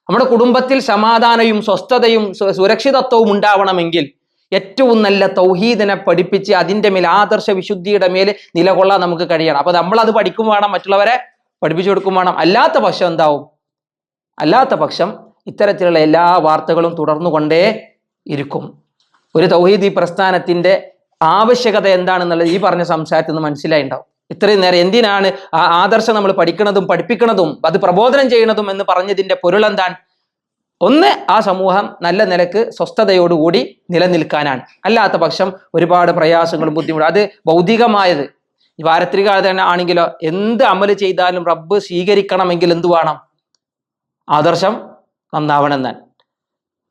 Speaker 1: നമ്മുടെ കുടുംബത്തിൽ സമാധാനവും സ്വസ്ഥതയും സുരക്ഷിതത്വവും ഉണ്ടാവണമെങ്കിൽ ഏറ്റവും നല്ല തൗഹീദിനെ പഠിപ്പിച്ച് അതിൻ്റെ മേൽ ആദർശ വിശുദ്ധിയുടെ മേൽ നിലകൊള്ളാൻ നമുക്ക് കഴിയണം. അപ്പൊ നമ്മളത് പഠിക്കും വേണം, മറ്റുള്ളവരെ പഠിപ്പിച്ചു കൊടുക്കും വേണം. അല്ലാത്ത പക്ഷം എന്താവും? അല്ലാത്ത പക്ഷം ഇത്തരത്തിലുള്ള എല്ലാ വാർത്തകളും തുടർന്നുകൊണ്ടേ ഇരിക്കും. ഒരു തൗഹീദി പ്രസ്ഥാനത്തിന്റെ ആവശ്യകത എന്താണെന്നുള്ളത് ഈ പറഞ്ഞ സംസാരത്തിൽ നിന്ന് മനസ്സിലായിണ്ടാവും. ഇത്രയും നേരം എന്തിനാണ് ആ ആദർശം നമ്മൾ പഠിക്കുന്നതും പഠിപ്പിക്കുന്നതും അത് പ്രബോധനം ചെയ്യുന്നതും എന്ന് പറഞ്ഞതിന്റെ പൊരുൾ എന്താണ്? ഒന്ന്, ആ സമൂഹം നല്ല നിലക്ക് സ്വസ്ഥതയോടുകൂടി നിലനിൽക്കാനാണ്. അല്ലാത്ത പക്ഷം ഒരുപാട് പ്രയാസങ്ങളും ബുദ്ധിമുട്ടും, അത് ഭൗതികമായത് ഈ പാരത്രിക തന്നെ ആണെങ്കിലോ എന്ത് അമല് ചെയ്താലും റബ്ബ് സ്വീകരിക്കണമെങ്കിൽ എന്ത് വേണം? ആദർശം നന്നാവണം എന്നാണ്.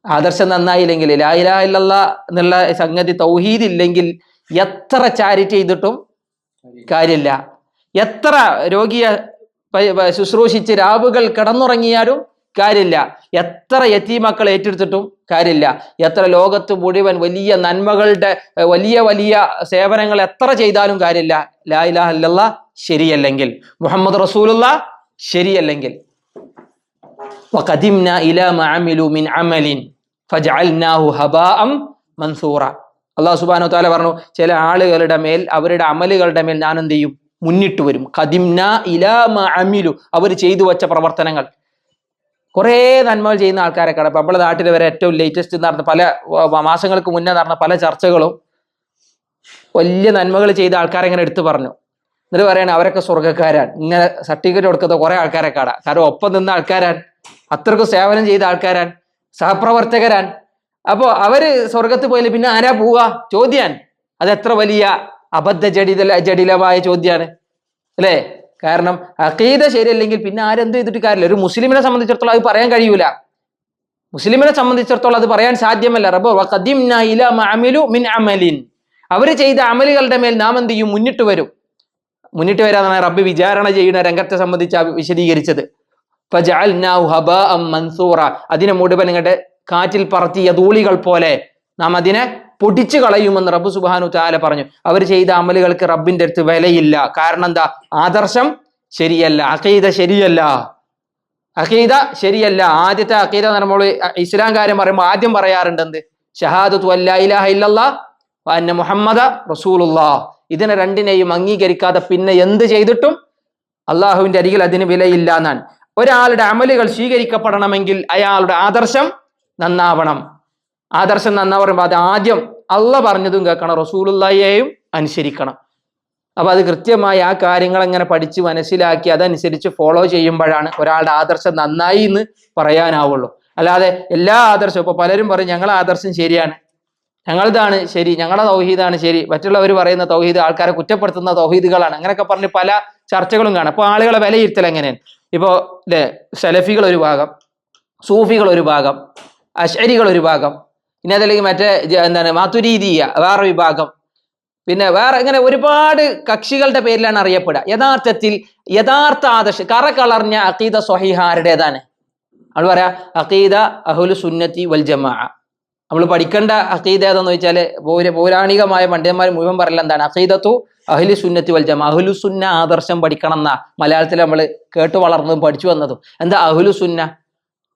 Speaker 1: ആദർശം നന്നായില്ലെങ്കിൽ, ലാ ഇലാഹ ഇല്ലല്ലാഹ് എന്നുള്ള സംഗതി തൗഹീദ് ഇല്ലെങ്കിൽ എത്ര ചാരിറ്റി ചെയ്തിട്ടും കാര്യമില്ല. എത്ര രോഗിയെ ശുശ്രൂഷിച്ച് രാവുകൾ കിടന്നുറങ്ങിയാലും കാര്യമില്ല. എത്ര യതീമക്കൾ ഏറ്റെടുത്തിട്ടും കാര്യമില്ല. എത്ര ലോകത്ത് മുഴുവൻ വലിയ നന്മകളുടെ വലിയ വലിയ സേവനങ്ങൾ എത്ര ചെയ്താലും കാര്യമില്ല. ലാ ഇലാഹ ഇല്ലല്ലാഹ് ശരിയല്ലെങ്കിൽ, മുഹമ്മദ് റസൂലുള്ളാഹ് ശരിയല്ലെങ്കിൽ. വഖദിംനാ ഇലാ മാ അമിലു മിൻ അമലിൻ ഫജഅൽനാഹു ഹബാഅം മൻസൂറ. അല്ലാഹു സുബ്ഹാനഹു വ തആല പറഞ്ഞു, ചില ആളുകളുടെ മേൽ അവരുടെ അമലുകളുടെ മേൽ ഞാൻ എന്ത് ചെയ്യും? മുന്നിട്ട് വരും. ഖദിംനാ ഇലാ മാ അമിലു, അവർ ചെയ്തു വച്ച പ്രവർത്തനങ്ങൾ. കുറേ നന്മകൾ ചെയ്യുന്ന ആൾക്കാരൊക്കെ ഇപ്പം നമ്മുടെ നാട്ടിൽ വരെ ഏറ്റവും ലേറ്റസ്റ്റ് നടന്ന പല മാസങ്ങൾക്ക് മുന്നേ നടന്ന പല ചർച്ചകളും വലിയ നന്മകൾ ചെയ്ത ആൾക്കാരെ ഇങ്ങനെ എടുത്തു പറഞ്ഞു. എന്നിട്ട് പറയണേ അവരൊക്കെ സ്വർഗ്ഗക്കാരാൻ, ഇങ്ങനെ സർട്ടിഫിക്കറ്റ് കൊടുക്കുന്ന കുറെ ആൾക്കാരെ കാണാം. കാരണം ഒപ്പം നിന്ന ആൾക്കാരാൻ, അത്രക്കും സേവനം ചെയ്ത ആൾക്കാരാൻ, സഹപ്രവർത്തകരാൻ. അപ്പോ അവര് സ്വർഗത്ത് പോയില്ല, പിന്നെ ആരാ പോവുക ചോദ്യാൻ? അത് എത്ര വലിയ അബദ്ധ ജടിലമായ ചോദ്യമാണ് അല്ലേ? കാരണം അഖീദ ശരിയല്ലെങ്കിൽ പിന്നെ ആരെന്ത് ചെയ്തിട്ട് കാര്യമില്ല. ഒരു മുസ്ലിമിനെ സംബന്ധിച്ചിടത്തോളം അത് പറയാൻ കഴിയൂല. മുസ്ലിമിനെ സംബന്ധിച്ചിടത്തോളം അത് പറയാൻ സാധ്യമല്ല. റബ്ബ് വഖദിംനാ ഇലാ മഅമിലു മിൻ അമലിൻ, അവര് ചെയ്ത അമലുകളുടെ മേൽ നാം എന്ത് ചെയ്യും? മുന്നിട്ട് വരും. മുന്നിട്ട് വരാന്നാണ് റബ്ബ് വിചാരണ ചെയ്യുന്ന രംഗത്തെ സംബന്ധിച്ച് വിശദീകരിച്ചത്. ഫജഅൽനാഹു ഹബാഅൻ മൻസൂറ, അതിനെ മുഴുവൻ നിങ്ങളുടെ കാറ്റിൽ പറത്തിയ ധൂളികൾ പോലെ നാം അതിനെ പൊടിച്ചു കളയുമെന്ന് റബ്ബ് സുബ്ഹാനഹു തആല പറഞ്ഞു. അവർ ചെയ്ത അമലുകൾക്ക് റബ്ബിന്റെ അടുത്ത് വിലയില്ല. കാരണം എന്താ? ആദർശം ശരിയല്ല, അഖീദ ശരിയല്ല. അഖീദ ശരിയല്ല. ആദ്യത്തെ അഖീദ നമ്മൾ ഇസ്ലാം കാര്യം പറയുമ്പോൾ ആദ്യം പറയാറുണ്ട് എന്ത്? ഷഹാദത്തു അല്ലാ ഇലാഹ ഇല്ലല്ലാഹ് വ അന്ന മുഹമ്മദ റസൂലുള്ളാഹ്. ഇതിനെ രണ്ടിനെയും അംഗീകരിക്കാതെ പിന്നെ എന്ത് ചെയ്തിട്ടും അള്ളാഹുവിന്റെ അരികിൽ അതിന് വിലയില്ല എന്നാണ്. ഒരാളുടെ അമലുകൾ സ്വീകരിക്കപ്പെടണമെങ്കിൽ അയാളുടെ ആദർശം നന്നാവണം. ആദർശം നന്നാവുമ്പോൾ അത് ആദ്യം അള്ളാഹ് പറഞ്ഞതും കേൾക്കണം, റസൂലുള്ളാഹിയെയും അനുസരിക്കണം. അപ്പൊ അത് കൃത്യമായി ആ കാര്യങ്ങൾ എങ്ങനെ പഠിച്ച് മനസ്സിലാക്കി അതനുസരിച്ച് ഫോളോ ചെയ്യുമ്പോഴാണ് ഒരാളുടെ ആദർശം നന്നായി എന്ന് പറയാനാവുള്ളൂ. അല്ലാതെ എല്ലാ ആദർശവും, ഇപ്പൊ പലരും പറയും ഞങ്ങളെ ആദർശം ശരിയാണ്, ഞങ്ങളതാണ് ശരി, ഞങ്ങളുടെ തൗഹീദാണ് ശരി, മറ്റുള്ളവർ പറയുന്ന തൗഹീദ് ആൾക്കാരെ കുറ്റപ്പെടുത്തുന്ന തൗഹീദുകളാണ്, അങ്ങനെയൊക്കെ പറഞ്ഞ് പല ചർച്ചകളും കാണാം. അപ്പൊ ആളുകളെ വിലയിരുത്തൽ എങ്ങനെയാണ്? ഇപ്പോ സലഫികൾ ഒരു ഭാഗം, സൂഫികൾ ഒരു ഭാഗം, അശ്അരികൾ ഒരു ഭാഗം, പിന്നെ അതല്ലെങ്കിൽ മറ്റേ മാതുരീദിയ വേറെ വിഭാഗം, പിന്നെ വേറെ ഇങ്ങനെ ഒരുപാട് കക്ഷികളുടെ പേരിലാണ് അറിയപ്പെടുക. യഥാർത്ഥത്തിൽ യഥാർത്ഥ ആദർശം കറ കളർഞ്ഞ അഖീദ സ്വഹീഹ ആരുടേതാണ്? നമ്മൾ പറയാ അഖീദ അഹ്ലു സുന്നത്തി വൽ ജമാഅ. നമ്മൾ പഠിക്കേണ്ട അഖീദ ഏതെന്ന് വെച്ചാല് പൗരാണികമായ പണ്ഡിതന്മാർ മുഴുവൻ പറയല എന്താണ്? അഖീദത്തു അഹ്ലു സുന്നത്തി വൽ ജമാഅ. അഹ്ലു സുന്ന ആദർശം പഠിക്കണം എന്നാ മലയാളത്തിൽ നമ്മൾ കേട്ടു വളർന്നതും പഠിച്ചു വന്നതും. എന്താ അഹ്ലു സുന്ന?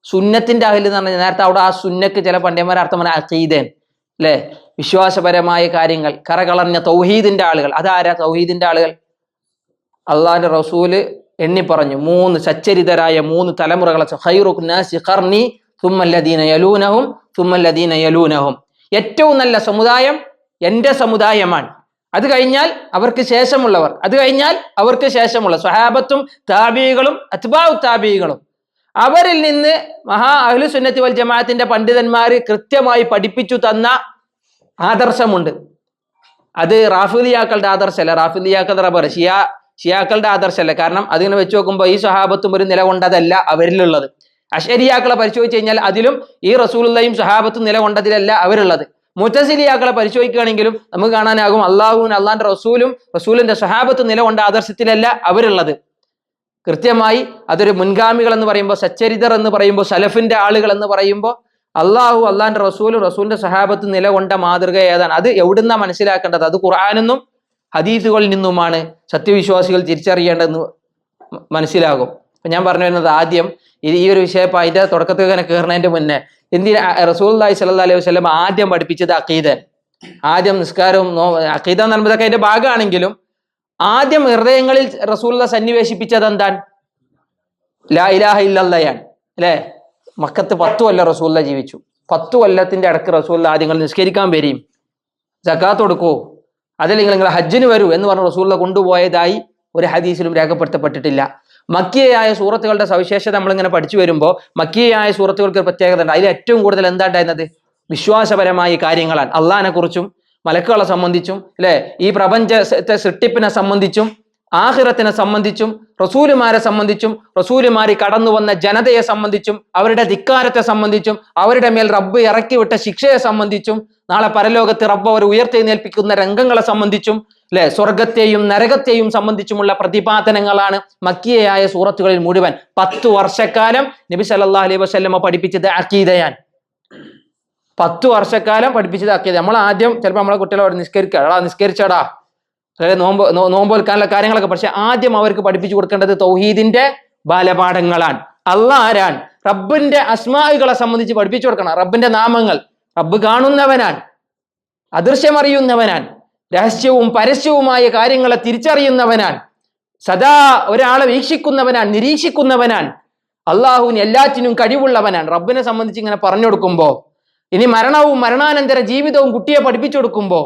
Speaker 1: സുന്നത്തിന്റെ അഹ്ല് എന്ന് പറഞ്ഞാൽ നേരത്തെ അവിടെ ആ സുന്നക്ക് ചില പണ്ഡിതന്മാരെ അർത്ഥം പറഞ്ഞാൽ അഖീദൻ അല്ലെ, വിശ്വാസപരമായ കാര്യങ്ങൾ കറകളഞ്ഞ തൗഹീദിന്റെ ആളുകൾ. അതാരാ തൗഹീദിന്റെ ആളുകൾ? അള്ളാഹിന്റെ റസൂല് എണ്ണി പറഞ്ഞു, 3 സച്ചരിതരായ 3 തലമുറകളെ, ഖൈറുൻ നാസി ഖർനി സുമ്മല്ലദീന യലൂനഹും സുമ്മല്ലദീന യലൂനഹും. ഏറ്റവും നല്ല സമുദായം എന്റെ സമുദായമാണ്, അത് കഴിഞ്ഞാൽ അവർക്ക് ശേഷമുള്ളവർ, അത് കഴിഞ്ഞാൽ അവർക്ക് ശേഷമുള്ള സ്വഹാബത്തും താബിഈകളും അത്ബാഉ താബിഈകളും. അവരിൽ നിന്ന് അഹ്ലു സുന്നത്തി വൽ ജമാഅത്തിന്റെ പണ്ഡിതന്മാര് കൃത്യമായി പഠിപ്പിച്ചു തന്ന ആദർശമുണ്ട്. അത് റാഫിദിയാക്കളുടെ ആദർശമല്ല. റാഫിദിയാക്കളുടെ റബ്ബർ ഷിയാക്കളുടെ ആദർശമല്ല. കാരണം അതിങ്ങനെ വെച്ച് നോക്കുമ്പോൾ ഈ സ്വഹാബത്തും ഒരു നിലകൊണ്ടതല്ല അവരിലുള്ളത്. അശ്അരിയാക്കളെ പരിശോധിച്ച് കഴിഞ്ഞാൽ അതിലും ഈ റസൂലുള്ളാഹിയും സ്വഹാബത്തും നിലകൊണ്ടതിലല്ല അവരുള്ളത്. മുഅ്തസിലിയാക്കളെ പരിശോധിക്കുകയാണെങ്കിലും നമുക്ക് കാണാനാകും അള്ളാഹുവും അള്ളാഹിന്റെ റസൂലിന്റെ സ്വഹാബത്തും നിലകൊണ്ട ആദർശത്തിലല്ല അവരുള്ളത്. കൃത്യമായി അതൊരു മുൻഗാമികൾ എന്ന് പറയുമ്പോൾ, സച്ചരിതർ എന്ന് പറയുമ്പോൾ, സലഫിന്റെ ആളുകൾ എന്ന് പറയുമ്പോൾ അള്ളാഹു അള്ളാഹിന്റെ റസൂലിന്റെ സഹാബത്ത് നിലകൊണ്ട മാതൃക ഏതാണ്? അത് എവിടുന്നാ മനസ്സിലാക്കേണ്ടത്? അത് ഖുർആനിൽ നിന്നും ഹദീസുകളിൽ നിന്നുമാണ് സത്യവിശ്വാസികൾ തിരിച്ചറിയേണ്ടതെന്ന് മനസ്സിലാകും. അപ്പൊ ഞാൻ പറഞ്ഞു വരുന്നത് ആദ്യം ഈ ഒരു വിഷയം അതിന്റെ തുടക്കത്തിൽ തന്നെ കയറുന്നതിന്റെ മുന്നേ എന്തിനാ റസൂലുള്ളാഹി സ്വല്ലല്ലാഹി അലൈഹി വസല്ലം ആദ്യം പഠിപ്പിച്ചത് അഖീദ. ആദ്യം നിസ്കാരവും അഖീദ എന്ന് പറയുമ്പോൾ അതിന്റെ ഭാഗമാണെങ്കിലും ആദ്യം ഹൃദയങ്ങളിൽ റസൂലുള്ളാഹി സന്നിവേശിപ്പിച്ചത് എന്താണ്? ലാ ഇലാഹ ഇല്ലല്ലാഹയാണ് അല്ലേ? മക്കത്ത് 10 കൊല്ലം റസൂലുള്ളാഹി ജീവിച്ചു. 10 കൊല്ലത്തിന്റെ ഇടക്ക് റസൂലുള്ളാഹി ആദ്യങ്ങൾ നിസ്കരിക്കാൻ വരും, സകാത്ത് കൊടുക്കൂ, അതല്ലെങ്കിൽ നിങ്ങൾ ഹജ്ജിന് വരൂ എന്ന് പറഞ്ഞ് റസൂലുള്ളാഹി കൊണ്ടുപോയതായി ഒരു ഹദീസിലും രേഖപ്പെടുത്തപ്പെട്ടിട്ടില്ല. മക്കിയയായ സൂറത്തുകളുടെ സവിശേഷത നമ്മളിങ്ങനെ പഠിച്ചു വരുമ്പോൾ മക്കിയയായ സൂറത്തുകൾക്ക് ഒരു പ്രത്യേകത ഉണ്ട്. അതിൽ ഏറ്റവും കൂടുതൽ എന്താ ഉണ്ടായിരുന്നത്? വിശ്വാസപരമായ കാര്യങ്ങളാണ്. അള്ളാഹിനെ കുറിച്ചും മലക്കുകളെ സംബന്ധിച്ചും അല്ലെ, ഈ പ്രപഞ്ചത്തെ സൃഷ്ടിപ്പിനെ സംബന്ധിച്ചും ആഖിറത്തിനെ സംബന്ധിച്ചും റസൂലുമാരെ സംബന്ധിച്ചും റസൂലുമാരി കടന്നു വന്ന ജനതയെ സംബന്ധിച്ചും അവരുടെ ധിക്കാരത്തെ സംബന്ധിച്ചും അവരുടെ മേൽ റബ്ബ് ഇറക്കിവിട്ട ശിക്ഷയെ സംബന്ധിച്ചും നാളെ പരലോകത്ത് റബ്ബ് അവർ ഉയർത്തെഴുന്നേൽപ്പിക്കുന്ന രംഗങ്ങളെ സംബന്ധിച്ചും അല്ലെ, സ്വർഗത്തെയും നരകത്തെയും സംബന്ധിച്ചുമുള്ള പ്രതിപാദനങ്ങളാണ് മക്കിയയായ സൂറത്തുകളിൽ മുഴുവൻ. 10 വർഷക്കാലം നബി സല്ലല്ലാഹു അലൈഹി വസല്ലമ പഠിപ്പിച്ചത് അഖീദയാണ്. 10 വർഷക്കാലം പഠിപ്പിച്ചത് അഖീദ. നമ്മൾ ആദ്യം ചിലപ്പോൾ നമ്മളെ കുട്ടികളോട് നിസ്കരിച്ചടാ നോമ്പ് വെക്കാനുള്ള കാര്യങ്ങളൊക്കെ, പക്ഷെ ആദ്യം അവർക്ക് പഠിപ്പിച്ചു കൊടുക്കേണ്ടത് തൗഹീദിന്റെ ബാലപാഠങ്ങളാണ്. അള്ളാഹ് ആരാണ്? റബ്ബിന്റെ അസ്മാഉകളെ സംബന്ധിച്ച് പഠിപ്പിച്ചു കൊടുക്കണം. റബ്ബിന്റെ നാമങ്ങൾ, റബ്ബ് കാണുന്നവനാണ്, അദൃശ്യമറിയുന്നവനാണ്, രഹസ്യവും പരസ്യവുമായ കാര്യങ്ങളെ തിരിച്ചറിയുന്നവനാണ്, സദാ ഒരാളെ വീക്ഷിക്കുന്നവനാണ്, നിരീക്ഷിക്കുന്നവനാണ്. അള്ളാഹുവിന് എല്ലാറ്റിനും കഴിവുള്ളവനാണ്. റബ്ബിനെ സംബന്ധിച്ച് ഇങ്ങനെ പറഞ്ഞു കൊടുക്കുമ്പോ, ഇനി മരണവും മരണാനന്തര ജീവിതവും കുട്ടിയെ പഠിപ്പിച്ചു കൊടുക്കുമ്പോ,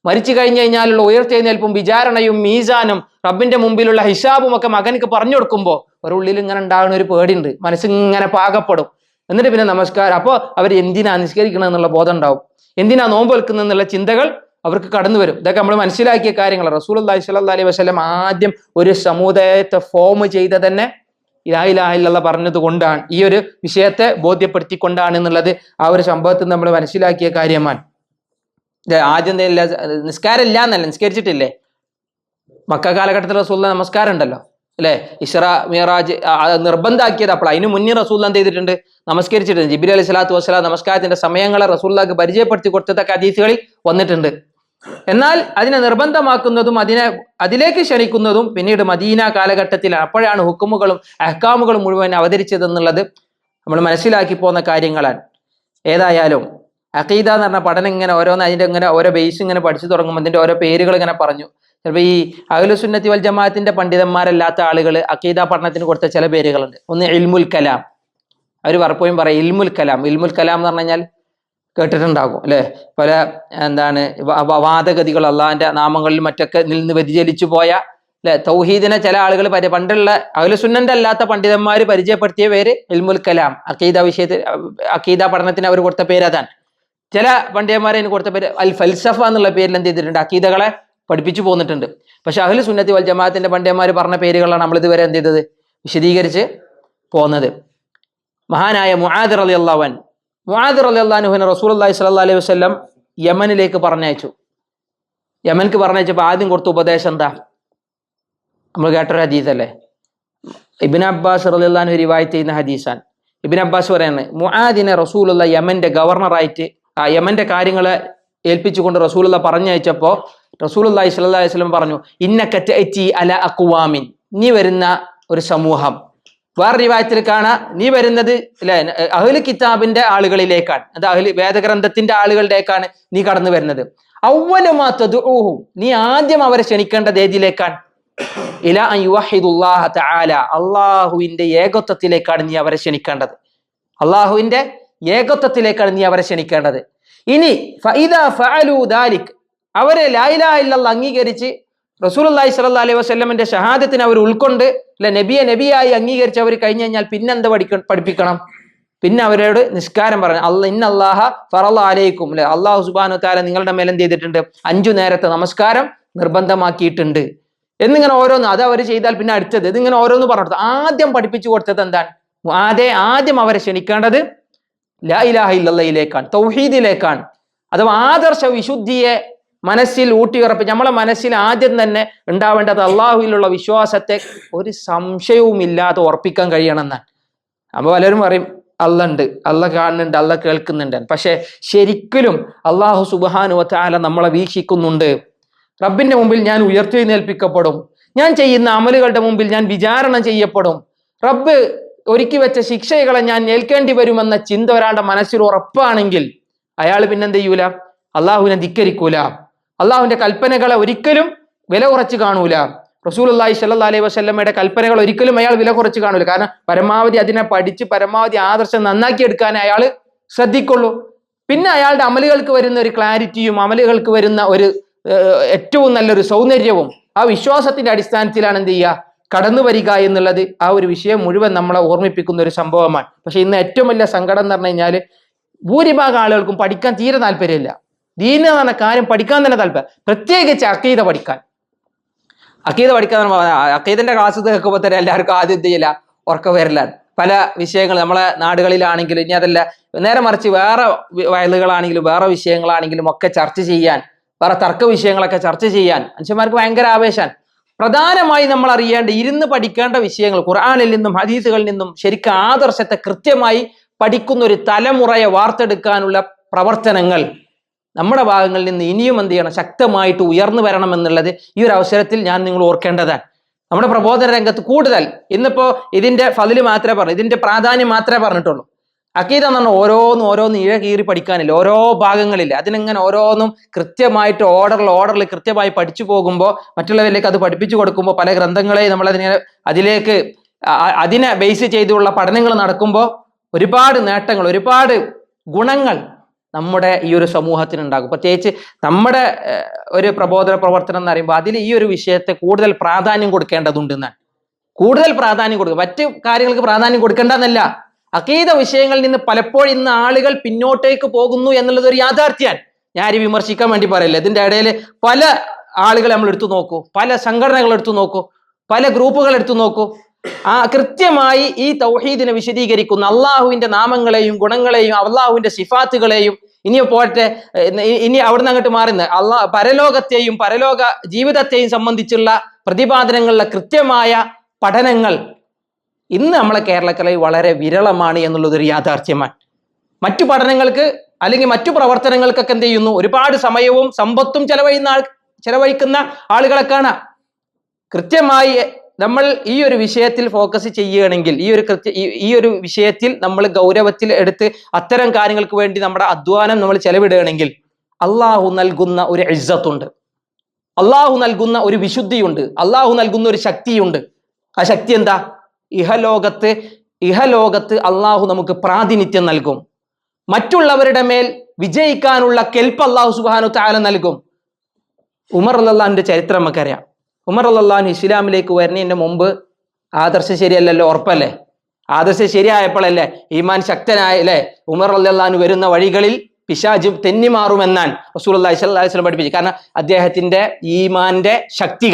Speaker 1: മരിച്ചു കഴിഞ്ഞു കഴിഞ്ഞാലുള്ള ഉയർത്തെഴുന്നേൽപ്പും വിചാരണയും മീസാനും റബ്ബിന്റെ മുമ്പിലുള്ള ഹിസാബും ഒക്കെ മകനക്ക് പറഞ്ഞു കൊടുക്കുമ്പോ ഒരു ഉള്ളിൽ ഇങ്ങനെ ഉണ്ടാകുന്ന ഒരു പേടിയുണ്ട്, മനസ്സിങ്ങനെ പാകപ്പെടും. എന്നിട്ട് പിന്നെ നമസ്കാരം, അപ്പോൾ അവർ എന്തിനാ നിസ്കരിക്കണം എന്നുള്ള ബോധം ഉണ്ടാവും, എന്തിനാ നോമ്പ് വെക്കുന്നത് എന്നുള്ള ചിന്തകൾ അവർക്ക് കടന്നു വരും. ഇതൊക്കെ നമ്മൾ മനസ്സിലാക്കിയ കാര്യങ്ങൾ. റസൂലുള്ളാഹി സ്വല്ലല്ലാഹി അലൈഹി വസല്ലം ആദ്യം ഒരു സമുദായത്തെ ഫോം ചെയ്ത തന്നെ ലാ ഇലാഹ ഇല്ലല്ലാഹ് പറഞ്ഞത് കൊണ്ടാണ്, ഈ ഒരു വിഷയത്തെ ബോധ്യപ്പെടുത്തിക്കൊണ്ടാണ് എന്നുള്ളത് ആ ഒരു സംഭവത്തിൽ നമ്മൾ മനസ്സിലാക്കിയ കാര്യമാണ്. ആദ്യം നിസ്കാരം ഇല്ല എന്നല്ല, നിസ്കരിച്ചിട്ടില്ലേ? മക്ക കാലഘട്ടത്തിൽ റസൂലുള്ളാഹി നമസ്കാരം ഉണ്ടല്ലോ അല്ലെ, ഇസ്രാ മിഅ്റാജ് നിർബന്ധമാക്കിയത് അപ്പോൾ. അതിന് മുന്നേ റസൂലുള്ളാഹി എന്ത് ചെയ്തിട്ടുണ്ട്? നമസ്കരിച്ചിട്ടുണ്ട്. ജിബ്രീൽ അലൈഹി സ്വലാത്തു വസ്സലാം നമസ്കാരത്തിന്റെ സമയങ്ങളെ റസൂലുള്ളാഹിക്ക് പരിചയപ്പെടുത്തി കൊടുത്തതൊക്കെ ഹദീസുകളിൽ വന്നിട്ടുണ്ട്. എന്നാൽ അതിനെ നിർബന്ധമാക്കുന്നതും അതിലേക്ക് ക്ഷണിക്കുന്നതും പിന്നീട് മദീന കാലഘട്ടത്തിലാണ്. അപ്പോഴാണ് ഹുക്കുമുകളും അഹ്കാമുകളും മുഴുവൻ അവതരിച്ചതെന്നുള്ളത് നമ്മൾ മനസ്സിലാക്കി പോകുന്ന കാര്യങ്ങളാണ്. ഏതായാലും അഖീദ എന്ന് പറഞ്ഞ പഠനം ഇങ്ങനെ ഓരോന്ന് അതിന്റെ ഇങ്ങനെ ഓരോ ബേസ് ഇങ്ങനെ പഠിച്ചു തുടങ്ങുമ്പോൾ അതിന്റെ ഓരോ പേരുകൾ ഇങ്ങനെ പറഞ്ഞു. ചിലപ്പോൾ ഈ അഹ്ലുസുന്നത്തി വൽ ജമാഅത്തിന്റെ പണ്ഡിതന്മാരല്ലാത്ത ആളുകൾ അഖീദ പഠനത്തിന് കൊടുത്ത ചില പേരുകളുണ്ട്. ഒന്ന് ഇൽമുൽ കലാം. അവർ പലപ്പോഴും പറയും ഇൽമുൽ കലാം. ഇൽമുൽ കലാം എന്ന് പറഞ്ഞു കഴിഞ്ഞാൽ കേട്ടിട്ടുണ്ടാകും അല്ലെ, പല വാദഗതികൾ അള്ളാഹിന്റെ നാമങ്ങളിലും മറ്റൊക്കെ നിന്ന് വ്യതിചലിച്ചു പോയ അല്ലെ തൗഹീദിനെ ചില ആളുകൾ പണ്ടുള്ള അഹ്ലുസുന്നന്റെ അല്ലാത്ത പണ്ഡിതന്മാർ പരിചയപ്പെടുത്തിയ പേര് ഇൽമുൽ കലാം. അഖീദ വിഷയത്തിൽ അഖീദ പഠനത്തിന് അവർ കൊടുത്ത പേര് അതാണ്. ചില പണ്ഡിതന്മാരെ അതിന് കൊടുത്ത പേര് അൽ ഫൽസഫ എന്നുള്ള പേരിൽ എന്ത് ചെയ്തിട്ടുണ്ട്? അഖീദകളെ പഠിപ്പിച്ചു പോന്നിട്ടുണ്ട്. പക്ഷെ അഹ്ലു സുന്നത്തി വൽ ജമാഅത്തിന്റെ പണ്ഡിതന്മാർ പറഞ്ഞ പേരുകളാണ് നമ്മൾ ഇതുവരെ എന്ത് ചെയ്തത്? വിശദീകരിച്ച് പോകുന്നത്. മഹാനായ മുആദ് റളിയല്ലാഹു അൻഹു, മുആദ് റളിയല്ലാഹു അൻഹുവിനെ റസൂലുള്ളാഹി സ്വല്ലല്ലാഹു അലൈഹി വസല്ലം യമനിലേക്ക് പറഞ്ഞയച്ചു. യമൻക്ക് പറഞ്ഞയച്ചപ്പോൾ ആദ്യം കൊടുത്ത ഉപദേശം എന്താ? നമ്മൾ കേട്ടൊരു ഹദീസ് അല്ലേ, ഇബ്നു അബ്ബാസ് റളിയല്ലാഹു അൻഹു റിവായത്ത് ചെയ്യുന്ന ഹദീസാണ്. ഇബ്നു അബ്ബാസ് പറയുന്നത്, മുആദിനെ റസൂലുള്ളാഹി യമന്റെ ഗവർണറായിട്ട് യമന്റെ കാര്യങ്ങളെ ഏൽപ്പിച്ചുകൊണ്ട് റസൂലുള്ളാഹി പറഞ്ഞയച്ചപ്പോൾ റസൂലുള്ളാഹി സ്വല്ലല്ലാഹു അലൈഹി വസല്ലം പറഞ്ഞു, ഇന്നക തഅതി അലാ അഖ്വാമിൻ, നീ വരുന്ന ഒരു സമൂഹം. വേറെ റിവായത്തിൽ കാണാം, നീ വരുന്നത് അഹ്ലു കിതാബിന്റെ ആളുകളിലേക്കാണ്, അത് അഹ്ലു വേദഗ്രന്ഥത്തിന്റെ ആളുകളിലേക്കാണ് നീ കടന്നു വരുന്നത്. അവ്വലു മാ തദ്ഉഹും, നീ ആദ്യം അവരെ ക്ഷണിക്കേണ്ടത് ഏതിലേക്കാണ്? ഇലാ അൻ യുവഹിദുല്ലാഹ തആല, അള്ളാഹുവിന്റെ ഏകത്വത്തിലേക്കാണ് നീ അവരെ ക്ഷണിക്കേണ്ടത്. അള്ളാഹുവിന്റെ ഏകത്വത്തിലേക്കാണ് നീ അവരെ ക്ഷണിക്കേണ്ടത്. ഇനി ഫഇദാ ഫഅലു ദാലിക്, അവരെ ലാ ഇലാഹ ഇല്ലല്ലാഹ് അംഗീകരിച്ച് റസൂലുള്ളാഹി സ്വല്ലല്ലാഹു അലൈഹി വസല്ലമിന്റെ ഷഹാദത്തിനെ അവർ ഉൾക്കൊണ്ട് നബിയായി അംഗീകരിച്ച് അവർ കഴിഞ്ഞു കഴിഞ്ഞാൽ പിന്നെ എന്ത് പഠിപ്പിക്കണം? പിന്നെ അവരോട് നിസ്കാരം പറഞ്ഞു. ഇന്നല്ലാഹ ഫറള അലൈക്കും, അല്ലാഹു സുബ്ഹാനഹു തആല നിങ്ങളുടെ മേൽ എന്ത് ചെയ്തിട്ടുണ്ട്? 5 നേരത്തെ നമസ്കാരം നിർബന്ധമാക്കിയിട്ടുണ്ട് എന്നിങ്ങനെ ഓരോന്ന്. അത് അവർ ചെയ്താൽ പിന്നെ അടുത്തത് ഇതിങ്ങനെ ഓരോന്ന് പറഞ്ഞു. ആദ്യം പഠിപ്പിച്ചു കൊടുത്തത് എന്താണ്? ആദ്യം അവരെ ക്ഷണിക്കേണ്ടത് ലാ ഇലാഹ ഇല്ലല്ലാഹിലേക്കാണ്, തൗഹീദിലേക്കാണ്. അഥവാ ആദർശ വിശുദ്ധിയെ മനസ്സിൽ ഊട്ടിയുറപ്പിച്ച് നമ്മളെ മനസ്സിൽ ആദ്യം തന്നെ ഉണ്ടാവേണ്ടത് അള്ളാഹുവിലുള്ള വിശ്വാസത്തെ ഒരു സംശയവും ഇല്ലാതെ ഉറപ്പിക്കാൻ കഴിയണമെന്നാണ്. അപ്പൊ പലരും പറയും അല്ല ഉണ്ട്, അല്ല കാണുന്നുണ്ട്, അല്ല കേൾക്കുന്നുണ്ട്. പക്ഷെ ശരിക്കലും അള്ളാഹു സുബ്ഹാനഹു വ തആല നമ്മളെ വീക്ഷിക്കുന്നുണ്ട്. റബ്ബിന്റെ മുമ്പിൽ ഞാൻ ഉയർത്തെഴുന്നേൽപ്പിക്കപ്പെടും, ഞാൻ ചെയ്യുന്ന അമലുകളുടെ മുമ്പിൽ ഞാൻ വിചാരണ ചെയ്യപ്പെടും, റബ്ബ് ഒരുക്കി വെച്ച ശിക്ഷകളെ ഞാൻ ഏൽക്കേണ്ടി വരുമെന്ന ചിന്ത ഒരാളുടെ മനസ്സിൽ ഉറപ്പാണെങ്കിൽ അയാൾ പിന്നെന്ത് ചെയ്യൂല? അള്ളാഹുവിനെ ധിക്കരിക്കൂല, അള്ളാഹുവിന്റെ കൽപ്പനകളെ ഒരിക്കലും വില കുറച്ച് കാണൂല. റസൂലുള്ളാഹി സ്വല്ലല്ലാഹു അലൈഹി വസല്ലമയുടെ കൽപ്പനകൾ ഒരിക്കലും അയാൾ വില കുറച്ച് കാണൂല. കാരണം പരമാവധി അതിനെ പഠിച്ച് പരമാവധി ആദർശം നന്നാക്കി എടുക്കാനേ അയാൾ ശ്രദ്ധിക്കുള്ളൂ. പിന്നെ അയാളുടെ അമലുകൾക്ക് വരുന്ന ഒരു ക്ലാരിറ്റിയും അമലുകൾക്ക് വരുന്ന ഒരു ഏറ്റവും നല്ലൊരു സൗന്ദര്യവും ആ വിശ്വാസത്തിന്റെ അടിസ്ഥാനത്തിലാണ് എന്ത് ചെയ്യുക? കടന്നു വരിക എന്നുള്ളത് ആ ഒരു വിഷയം മുഴുവൻ നമ്മളെ ഓർമ്മിപ്പിക്കുന്ന ഒരു സംഭവമാണ്. പക്ഷെ ഇന്ന് ഏറ്റവും വലിയ സങ്കടം എന്ന് പറഞ്ഞു കഴിഞ്ഞാൽ ഭൂരിഭാഗം ആളുകൾക്കും പഠിക്കാൻ തീരെ താല്പര്യമില്ല. ദീൻ എന്ന് പറഞ്ഞ കാര്യം പഠിക്കാൻ തന്നെ താല്പര്യം, പ്രത്യേകിച്ച് അഖീദ പഠിക്കാൻ. അഖീദന്റെ ക്ലാസ് കേൾക്കുമ്പോൾ തന്നെ എല്ലാവർക്കും ആദ്യം ചെയ്യില്ല, ഉറക്കം വരില്ല. പല വിഷയങ്ങൾ നമ്മളെ നാടുകളിലാണെങ്കിലും ഇനി അതല്ല നേരെ മറിച്ച് വേറെ വയലുകളാണെങ്കിലും വേറെ വിഷയങ്ങളാണെങ്കിലും ഒക്കെ ചർച്ച ചെയ്യാൻ, വേറെ തർക്ക വിഷയങ്ങളൊക്കെ ചർച്ച ചെയ്യാൻ മനുഷ്യന്മാർക്ക് ഭയങ്കര ആവേശാണ്. പ്രധാനമായി നമ്മൾ അറിയേണ്ട ഇരുന്ന് പഠിക്കേണ്ട വിഷയങ്ങൾ ഖുർആനിൽ നിന്നും ഹദീസുകളിൽ നിന്നും ശരിക്കും ആദർശത്തെ കൃത്യമായി പഠിക്കുന്ന ഒരു തലമുറയെ വാർത്തെടുക്കാനുള്ള പ്രവർത്തനങ്ങൾ നമ്മുടെ ഭാഗങ്ങളിൽ നിന്ന് ഇനിയും എന്ത് ചെയ്യണം? ശക്തമായിട്ട് ഉയർന്നു വരണം എന്നുള്ളത് ഈ ഒരു അവസരത്തിൽ ഞാൻ നിങ്ങൾ ഓർക്കേണ്ടതാണ്. നമ്മുടെ പ്രബോധന രംഗത്ത് കൂടുതൽ ഇന്നിപ്പോ ഇതിന്റെ ഫളില് മാത്രമേ പറഞ്ഞു, ഇതിന്റെ പ്രാധാന്യം മാത്രമേ പറഞ്ഞിട്ടുള്ളൂ. അഖീദ എന്ന് പറഞ്ഞാൽ ഓരോന്ന് ഇഴ കീറി പഠിക്കാനില്ല, ഓരോ ഭാഗങ്ങളില്ല. അതിനെങ്ങനെ ഓരോന്നും കൃത്യമായിട്ട് ഓർഡറിൽ കൃത്യമായി പഠിച്ചു പോകുമ്പോൾ മറ്റുള്ളവരിലേക്ക് അത് പഠിപ്പിച്ചു കൊടുക്കുമ്പോൾ പല ഗ്രന്ഥങ്ങളെ നമ്മൾ അതിലേക്ക് അതിനെ ബേസ് ചെയ്തുള്ള പഠനങ്ങൾ നടക്കുമ്പോൾ ഒരുപാട് നേട്ടങ്ങൾ, ഒരുപാട് ഗുണങ്ങൾ നമ്മുടെ ഈ ഒരു സമൂഹത്തിനുണ്ടാകും. പ്രത്യേകിച്ച് നമ്മുടെ ഒരു പ്രബോധന പ്രവർത്തനം എന്ന് പറയുമ്പോൾ അതിൽ ഈ ഒരു വിഷയത്തെ കൂടുതൽ പ്രാധാന്യം കൊടുക്കേണ്ടതുണ്ടെന്നാണ്. കൂടുതൽ പ്രാധാന്യം കൊടുക്കുക, മറ്റു കാര്യങ്ങൾക്ക് പ്രാധാന്യം കൊടുക്കേണ്ടെന്നല്ല, അഖീദ വിഷയങ്ങളിൽ നിന്ന് പലപ്പോഴും ഇന്ന് ആളുകൾ പിന്നോട്ടേക്ക് പോകുന്നു എന്നുള്ളത് ഒരു യാഥാർത്ഥ്യമാണ്. ഞാൻ വിമർശിക്കാൻ വേണ്ടി പറയില്ല. ഇതിന്റെ ഇടയിൽ പല ആളുകളെ നമ്മൾ എടുത്തു നോക്കൂ, പല സംഘടനകൾ എടുത്തു നോക്കൂ, പല ഗ്രൂപ്പുകൾ എടുത്തു നോക്കൂ. കൃത്യമായി ഈ തൗഹീദിനെ വിശദീകരിക്കുന്ന അള്ളാഹുവിന്റെ നാമങ്ങളെയും ഗുണങ്ങളെയും അള്ളാഹുവിന്റെ സിഫാത്തുകളെയും, ഇനി പോട്ടെ ഇനി അവിടുന്ന് അങ്ങോട്ട് മാറുന്ന പരലോകത്തെയും പരലോക ജീവിതത്തെയും സംബന്ധിച്ചുള്ള പ്രതിപാദനങ്ങളിലെ കൃത്യമായ പഠനങ്ങൾ ഇന്ന് നമ്മളെ കേരളക്കരയിൽ വളരെ വിരളമാണ് എന്നുള്ളതൊരു യാഥാർത്ഥ്യമാണ്. മറ്റു പഠനങ്ങൾക്ക് അല്ലെങ്കിൽ മറ്റു പ്രവർത്തനങ്ങൾക്കൊക്കെ എന്ത് ചെയ്യുന്നു, ഒരുപാട് സമയവും സമ്പത്തും ചെലവഴിക്കുന്ന ആളുകളെ കാണാം. കൃത്യമായി നമ്മൾ ഈ ഒരു വിഷയത്തിൽ ഫോക്കസ് ചെയ്യുകയാണെങ്കിൽ, ഈ ഒരു വിഷയത്തിൽ നമ്മൾ ഗൗരവത്തിൽ എടുത്ത് അത്തരം കാര്യങ്ങൾക്ക് വേണ്ടി നമ്മുടെ അധ്വാനം നമ്മൾ ചെലവിടുകയാണെങ്കിൽ അള്ളാഹു നൽകുന്ന ഒരു ഇസ്സത്തുണ്ട്, അള്ളാഹു നൽകുന്ന ഒരു വിശുദ്ധിയുണ്ട്, അള്ളാഹു നൽകുന്ന ഒരു ശക്തിയുണ്ട്. ആ ശക്തി എന്താ? ഇഹലോകത്ത് അള്ളാഹു നമുക്ക് പ്രാതിനിധ്യം നൽകും. മറ്റുള്ളവരുടെ മേൽ വിജയിക്കാനുള്ള കെൽപ്പ് അള്ളാഹു സുബ്ഹാനഹു തആല നൽകും. ഉമർ റളിയല്ലാഹുവിന്റെ ചരിത്രം നമുക്കറിയാം. ഉമർ റളിയല്ലാഹു ഇസ്ലാമിലേക്ക് വരുന്നതിന് മുമ്പ് ആദർശം ശരിയല്ലല്ലോ, ഉറപ്പല്ലേ? ആദർശം ശരിയായപ്പോഴല്ലേ ഈമാൻ ശക്തനായല്ലേ ഉമർ റളിയല്ലാഹു വരുന്ന വഴികളിൽ പിശാച് തെന്നിമാറുമെന്നാണ് റസൂലുള്ളാഹി സ്വല്ലല്ലാഹു അലൈഹി വസല്ലം പഠിപ്പിച്ചത്. കാരണം അദ്ദേഹത്തിന്റെ ഈമാന്റെ ശക്തി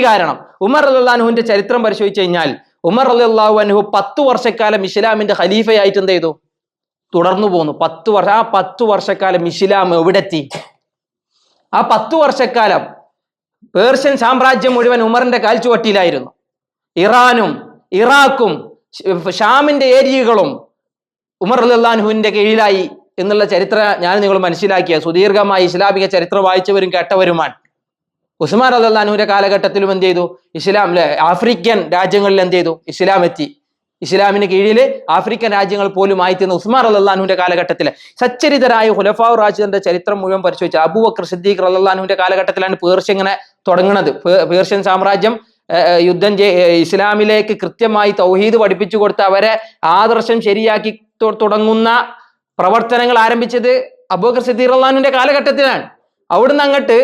Speaker 1: കാരണം ഉമർ റളിയല്ലാഹുവിന്റെ ചരിത്രം പരിശോധിച്ചു കഴിഞ്ഞാൽ ഉമർ റളിയല്ലാഹു അൻഹു 10 വർഷക്കാലം ഇസ്ലാമിന്റെ ഖലീഫയായിട്ട് എന്ത് ചെയ്തു? തുടർന്നു പോന്നു. 10 വർഷം. ആ 10 വർഷക്കാലം ഇസ്ലാം എവിടെത്തി? ആ 10 വർഷക്കാലം പേർഷ്യൻ സാമ്രാജ്യം മുഴുവൻ ഉമറിന്റെ കാൽച്ചുവട്ടിയിലായിരുന്നു. ഇറാനും ഇറാഖും ഷാമിന്റെ ഏരിയകളും ഉമർ റളിയല്ലാഹുവിന്റെ കീഴിലായി എന്നുള്ള ചരിത്രം ഞാൻ നിങ്ങൾ മനസ്സിലാക്കിയ സുദീർഘമായി ഇസ്ലാമിക ചരിത്രം വായിച്ചവരും കേട്ടവരുമാണ്. ഉസ്മാൻ റളിയല്ലാഹുവിന്റെ കാലഘട്ടത്തിലും എന്ത് ചെയ്തു? ഇസ്ലാം ആഫ്രിക്കൻ രാജ്യങ്ങളിൽ എന്ത് ചെയ്തു? ഇസ്ലാം എത്തി. ഇസ്ലാമിന് കീഴിൽ ആഫ്രിക്കൻ രാജ്യങ്ങൾ പോലും ആയിത്തീർന്ന ഉസ്മാൻ റളിയല്ലാഹുവിന്റെ കാലഘട്ടത്തിലെ സച്ചരിതരായ ഖുലഫാഉർ റാഷിദീന്റെ ചരിത്രം മുഴുവൻ പരിശോധിച്ച അബൂബക്കർ സിദ്ദീഖ് റളിയല്ലാഹുവിന്റെ കാലഘട്ടത്തിലാണ് പേർഷ്യ ഇങ്ങനെ തുടങ്ങുന്നത്. പേർഷ്യൻ സാമ്രാജ്യം യുദ്ധം ഇസ്ലാമിലേക്ക് കൃത്യമായി തൗഹീദ് പഠിപ്പിച്ചു കൊടുത്ത് അവരെ ആദർശം ശരിയാക്കി തുടങ്ങുന്ന പ്രവർത്തനങ്ങൾ ആരംഭിച്ചത് അബൂബക്കർ സിദ്ദീഖ് റളിയല്ലാഹുവിന്റെ കാലഘട്ടത്തിലാണ്. അവിടുന്ന് അങ്ങോട്ട്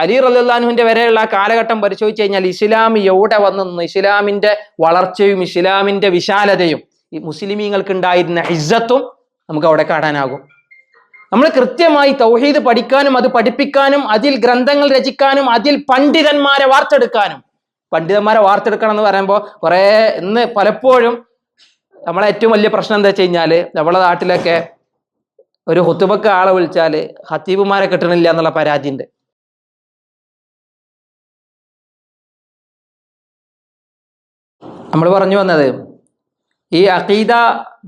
Speaker 1: അലി റളിയല്ലാഹുവിന്റെ വരെയുള്ള കാലഘട്ടം പരിശോധിച്ചു കഴിഞ്ഞാൽ ഇസ്ലാം എവിടെ വന്നു, ഇസ്ലാമിന്റെ വളർച്ചയും ഇസ്ലാമിന്റെ വിശാലതയും ഈ മുസ്ലിമീങ്ങൾക്ക് ഉണ്ടായിരുന്ന ഇസ്സത്തും നമുക്ക് അവിടെ കാണാനാകും. നമ്മൾ കൃത്യമായി തൗഹീദ് പഠിക്കാനും അത് പഠിപ്പിക്കാനും അതിൽ ഗ്രന്ഥങ്ങൾ രചിക്കാനും അതിൽ പണ്ഡിതന്മാരെ വാർത്തെടുക്കണം എന്ന് പറയുമ്പോൾ കുറേ ഇന്ന് പലപ്പോഴും നമ്മളെ ഏറ്റവും വലിയ പ്രശ്നം എന്താ വെച്ച് കഴിഞ്ഞാൽ നമ്മളെ നാട്ടിലൊക്കെ ഒരു ഖുതുബക്ക് ആളെ വിളിച്ചാൽ ഖത്തീബുമാരെ കിട്ടണില്ല എന്നുള്ള പരാതി ഉണ്ട്. നമ്മൾ പറഞ്ഞു വന്നത് ഈ അഖീദ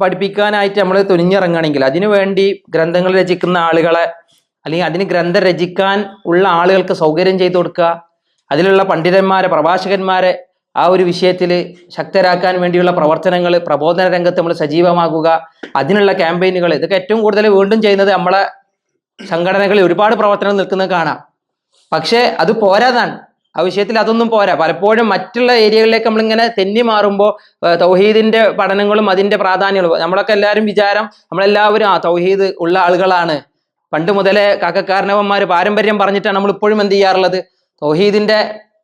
Speaker 1: പഠിപ്പിക്കാനായിട്ട് നമ്മൾ തുനിഞ്ഞിറങ്ങണമെങ്കിൽ അതിനു വേണ്ടി ഗ്രന്ഥങ്ങൾ രചിക്കുന്ന ആളുകളെ അല്ലെങ്കിൽ അതിന് ഗ്രന്ഥം രചിക്കാൻ ഉള്ള ആളുകൾക്ക് സൗകര്യം ചെയ്തു കൊടുക്കുക, അതിലുള്ള പണ്ഡിതന്മാരെ പ്രഭാഷകന്മാരെ ആ ഒരു വിഷയത്തിൽ ശക്തരാക്കാൻ വേണ്ടിയുള്ള പ്രവർത്തനങ്ങൾ, പ്രബോധന രംഗത്ത് നമ്മൾ സജീവമാകുക, അതിനുള്ള ക്യാമ്പയിനുകൾ, ഇതൊക്കെ ഏറ്റവും കൂടുതൽ വീണ്ടും ചെയ്യുന്നത് നമ്മളെ സംഘടനകളിൽ ഒരുപാട് പ്രവർത്തനം നിൽക്കുന്നത് കാണാം. പക്ഷേ അത് പോരാതാണ്, ആ വിഷയത്തിൽ അതൊന്നും പോരാ. പലപ്പോഴും മറ്റുള്ള ഏരിയകളിലേക്ക് നമ്മളിങ്ങനെ തെന്നി മാറുമ്പോൾ തൗഹീദിന്റെ പഠനങ്ങളും അതിന്റെ പ്രാധാന്യങ്ങളും നമ്മളൊക്കെ എല്ലാവരും വിചാരം നമ്മളെല്ലാവരും തൗഹീദ് ഉള്ള ആളുകളാണ്, പണ്ട് മുതലേ കാക്കക്കാരനവന്മാർ പാരമ്പര്യം പറഞ്ഞിട്ടാണ് നമ്മൾ ഇപ്പോഴും എന്ത് ചെയ്യാറുള്ളത്, തൗഹീദിന്റെ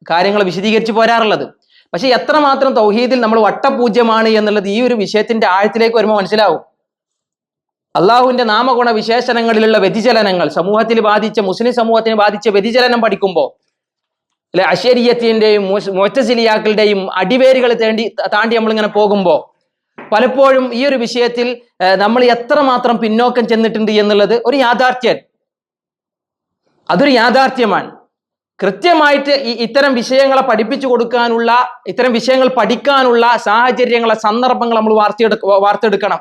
Speaker 1: കാര്യങ്ങൾ വിശദീകരിച്ച് പോരാറുള്ളത്. പക്ഷെ എത്രമാത്രം തൗഹീദിൽ നമ്മൾ വട്ടപൂജ്യമാണ് എന്നുള്ളത് ഈ ഒരു വിഷയത്തിന്റെ ആഴത്തിലേക്ക് വരുമ്പോൾ മനസ്സിലാവും. അള്ളാഹുവിന്റെ നാമഗുണ വിശേഷണങ്ങളിലുള്ള വ്യതിചലനങ്ങൾ സമൂഹത്തിൽ ബാധിച്ച മുസ്ലിം സമൂഹത്തിന് ബാധിച്ച വ്യതിചലനം പഠിക്കുമ്പോൾ അല്ലെ അശരീയത്തിന്റെയും മുഅ്തസിലിയാക്കളുടെയും അടിവേരുകൾ താണ്ടി നമ്മളിങ്ങനെ പോകുമ്പോൾ പലപ്പോഴും ഈ ഒരു വിഷയത്തിൽ നമ്മൾ എത്രമാത്രം പിന്നോക്കം ചെന്നിട്ടുണ്ട് എന്നുള്ളത് അതൊരു യാഥാർത്ഥ്യമാണ്. കൃത്യമായിട്ട് ഇത്തരം വിഷയങ്ങളെ പഠിപ്പിച്ചു കൊടുക്കാനുള്ള, ഇത്തരം വിഷയങ്ങൾ പഠിക്കാനുള്ള സാഹചര്യങ്ങളെ, സന്ദർഭങ്ങൾ നമ്മൾ വാർത്തെടുക്കണം.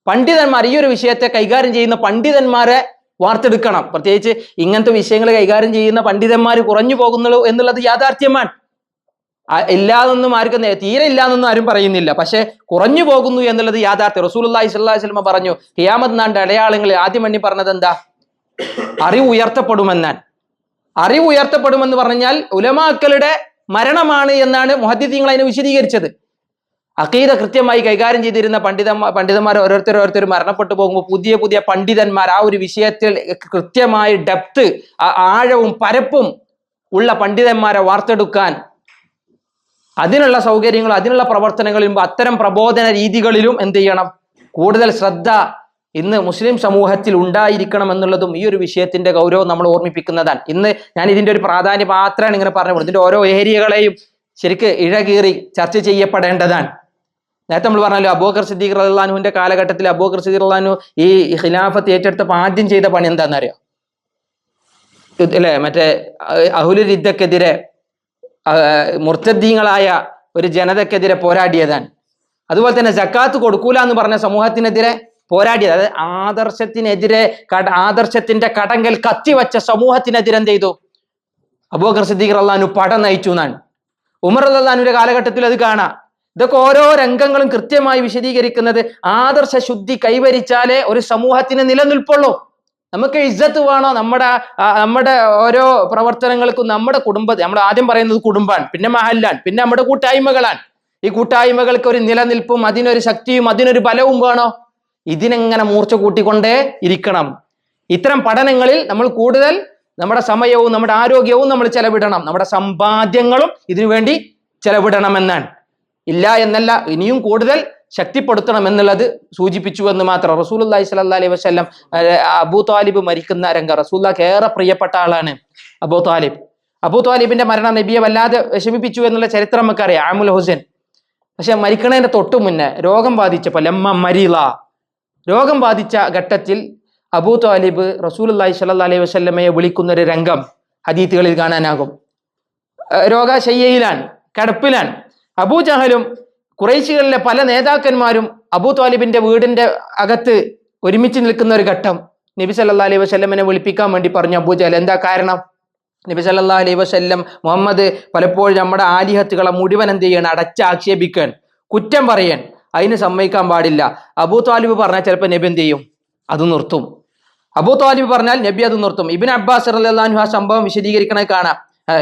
Speaker 1: പണ്ഡിതന്മാർ, ഈ ഒരു വിഷയത്തെ കൈകാര്യം ചെയ്യുന്ന പണ്ഡിതന്മാരെ വാർത്തെടുക്കണം. പ്രത്യേകിച്ച് ഇങ്ങനത്തെ വിഷയങ്ങൾ കൈകാര്യം ചെയ്യുന്ന പണ്ഡിതന്മാർ കുറഞ്ഞു പോകുന്നു എന്നുള്ളത് യാഥാർത്ഥ്യമാണ്. ഇല്ലാതൊന്നും ആർക്കും തീരെ ഇല്ലാന്നൊന്നും ആരും പറയുന്നില്ല, പക്ഷെ കുറഞ്ഞു പോകുന്നു എന്നുള്ളത് യാഥാർത്ഥ്യം. റസൂലുള്ളാഹി സ്വല്ലല്ലാഹു അലൈഹി വസല്ലം പറഞ്ഞു, ഖിയാമത്ത് നാളിന്റെ അടയാളങ്ങളിൽ ആദ്യം എണ്ണി പറഞ്ഞത് എന്താ? അറിവ് ഉയർത്തപ്പെടുമെന്നാണ്. അറിവ് ഉയർത്തപ്പെടുമെന്ന് പറഞ്ഞാൽ ഉലമാക്കളുടെ മരണമാണ് എന്നാണ് മുഹദ്ദിഥീങ്ങൾ അതിനെ വിശദീകരിച്ചത്. അഖീദ കൃത്യമായി കൈകാര്യം ചെയ്തിരുന്ന പണ്ഡിതന്മാർ ഓരോരുത്തർ മരണപ്പെട്ടു പോകുമ്പോൾ പുതിയ പുതിയ പണ്ഡിതന്മാർ ആ ഒരു വിഷയത്തിൽ കൃത്യമായി ഡെപ്ത്, ആഴവും പരപ്പും ഉള്ള പണ്ഡിതന്മാരെ വാർത്തെടുക്കാൻ അതിനുള്ള സൗകര്യങ്ങളും അതിനുള്ള പ്രവർത്തനങ്ങളിലും അത്തരം പ്രബോധന രീതികളിലും എന്ത് ചെയ്യണം, കൂടുതൽ ശ്രദ്ധ ഇന്ന് മുസ്ലിം സമൂഹത്തിൽ ഉണ്ടായിരിക്കണം എന്നുള്ളതും ഈ ഒരു വിഷയത്തിന്റെ ഗൗരവം നമ്മൾ ഓർമ്മിപ്പിക്കുന്നതാണ്. ഇന്ന് ഞാൻ ഇതിന്റെ ഒരു പ്രാധാന്യം മാത്രമാണ് ഇങ്ങനെ പറഞ്ഞു. ഇതിന്റെ ഓരോ ഏരിയകളെയും ശരിക്ക് ഇഴകീറി ചർച്ച ചെയ്യപ്പെടേണ്ടതാണ്. നേരത്തെ നമ്മൾ പറഞ്ഞല്ലോ, അബൂബക്കർ സിദ്ദീഖ് റളിയല്ലാഹു അൻഹുവിന്റെ കാലഘട്ടത്തിൽ അബൂബക്കർ സിദ്ദീഖ് റളിയല്ലാഹു അൻഹു ഈ ഖിലാഫത്ത് ഏറ്റെടുത്തപ്പോൾ ആദ്യം ചെയ്ത പണി എന്താണെന്നറിയോ? അല്ലെ, മറ്റേ അഹ്ലുൽ റിദ്ദക്കെതിരെ, മുർത്തദ്ദീങ്ങളായ ഒരു ജനതക്കെതിരെ പോരാടിയതാണ്. അതുപോലെ തന്നെ സക്കാത്ത് കൊടുക്കൂല എന്ന് പറഞ്ഞ സമൂഹത്തിനെതിരെ പോരാടിയത്. അതായത് ആദർശത്തിന്റെ കടങ്കൽ കത്തിവച്ച സമൂഹത്തിനെതിരെ എന്ത് ചെയ്തു? അബൂബക്കർ സിദ്ദീഖ് റളിയല്ലാഹു അൻഹു പട നയിച്ചു എന്നാണ്. ഉമർ റളിയല്ലാഹു അൻഹുവിന്റെ കാലഘട്ടത്തിൽ അത് കാണാം. ഇതൊക്കെ ഓരോ രംഗങ്ങളും കൃത്യമായി വിശദീകരിക്കുന്നത് ആദർശ ശുദ്ധി കൈവരിച്ചാലേ ഒരു സമൂഹത്തിന് നിലനിൽപ്പുള്ളൂ. നമുക്ക് ഇസ്സത്ത് വേണോ? നമ്മുടെ ഓരോ പ്രവർത്തനങ്ങൾക്കും നമ്മുടെ നമ്മൾ ആദ്യം പറയുന്നത് കുടുംബാണ്, പിന്നെ മഹല്ലാണ്, പിന്നെ നമ്മുടെ കൂട്ടായ്മകളാണ്. ഈ കൂട്ടായ്മകൾക്ക് ഒരു നിലനിൽപ്പും അതിനൊരു ശക്തിയും അതിനൊരു ബലവും വേണോ? ഇതിനെങ്ങനെ മൂർച്ച കൂട്ടിക്കൊണ്ടേ ഇരിക്കണം. ഇത്തരം പഠനങ്ങളിൽ നമ്മൾ കൂടുതൽ നമ്മുടെ സമയവും നമ്മുടെ ആരോഗ്യവും നമ്മൾ ചെലവിടണം, നമ്മുടെ സമ്പാദ്യങ്ങളും ഇതിനു വേണ്ടി ചെലവിടണമെന്നാണ്. ഇല്ല എന്നല്ല, ഇനിയും കൂടുതൽ ശക്തിപ്പെടുത്തണം എന്നുള്ളത് സൂചിപ്പിച്ചു എന്ന് മാത്രം. റസൂലുള്ളാഹി സ്വല്ലല്ലാഹി അലൈഹി വസല്ലം അബൂ ത്വാലിബ് മരിക്കുന്ന രംഗം, റസൂലുള്ളാഹിക്ക് ഏറെ പ്രിയപ്പെട്ട ആളാണ് അബൂ ത്വാലിബ്. അബൂ ത്വാലിബിന്റെ മരണം നബിയെ വല്ലാതെ വിഷമിപ്പിച്ചു എന്നുള്ള ചരിത്രം നമുക്കറിയാം, ആമുൽ ഹുസൈൻ. പക്ഷെ മരിക്കണതിന്റെ തൊട്ടു മുന്നേ രോഗം ബാധിച്ചപ്പോൾ, രോഗം ബാധിച്ച ഘട്ടത്തിൽ അബൂ ത്വാലിബ് റസൂലുള്ളാഹി സ്വല്ലല്ലാഹി അലൈഹി വസല്ലമയെ വിളിക്കുന്ന ഒരു രംഗം ഹദീത്തുകളിൽ കാണാനാകും. രോഗശയ്യയിലാണ്, കിടപ്പിലാണ്. അബൂജഹലും ഖുറൈശികളിലെ പല നേതാക്കന്മാരും അബൂ ത്വാലിബിന്റെ വീടിന്റെ അകത്ത് ഒരുമിച്ച് നിൽക്കുന്ന ഒരു ഘട്ടം. നബി സല്ലല്ലാഹു അലൈഹി വസല്ലമനെ വിളിപ്പിക്കാൻ വേണ്ടി പറഞ്ഞു അബൂജഹൽ. എന്താ കാരണം? നബി സല്ലല്ലാഹു അലൈഹി വസല്ലം മുഹമ്മദ് പലപ്പോഴും നമ്മുടെ ആലിഹത്തുകളെ മുഴുവൻ എന്ത് ചെയ്യണം, അടച്ചാക്ഷേപിക്കാൻ, കുറ്റം പറയാൻ, അതിന് സമ്മതിക്കാൻ പാടില്ല. അബൂ ത്വാലിബ് പറഞ്ഞാൽ ചിലപ്പോൾ നബി എന്ത് ചെയ്യും? അത് നിർത്തും. അബൂ ത്വാലിബ് പറഞ്ഞാൽ നബി അത് നിർത്തും. ഇബ്നു അബ്ബാസ് റളിയല്ലാഹു അൻഹു ആ സംഭവം വിശദീകരിക്കണേ കാണാം.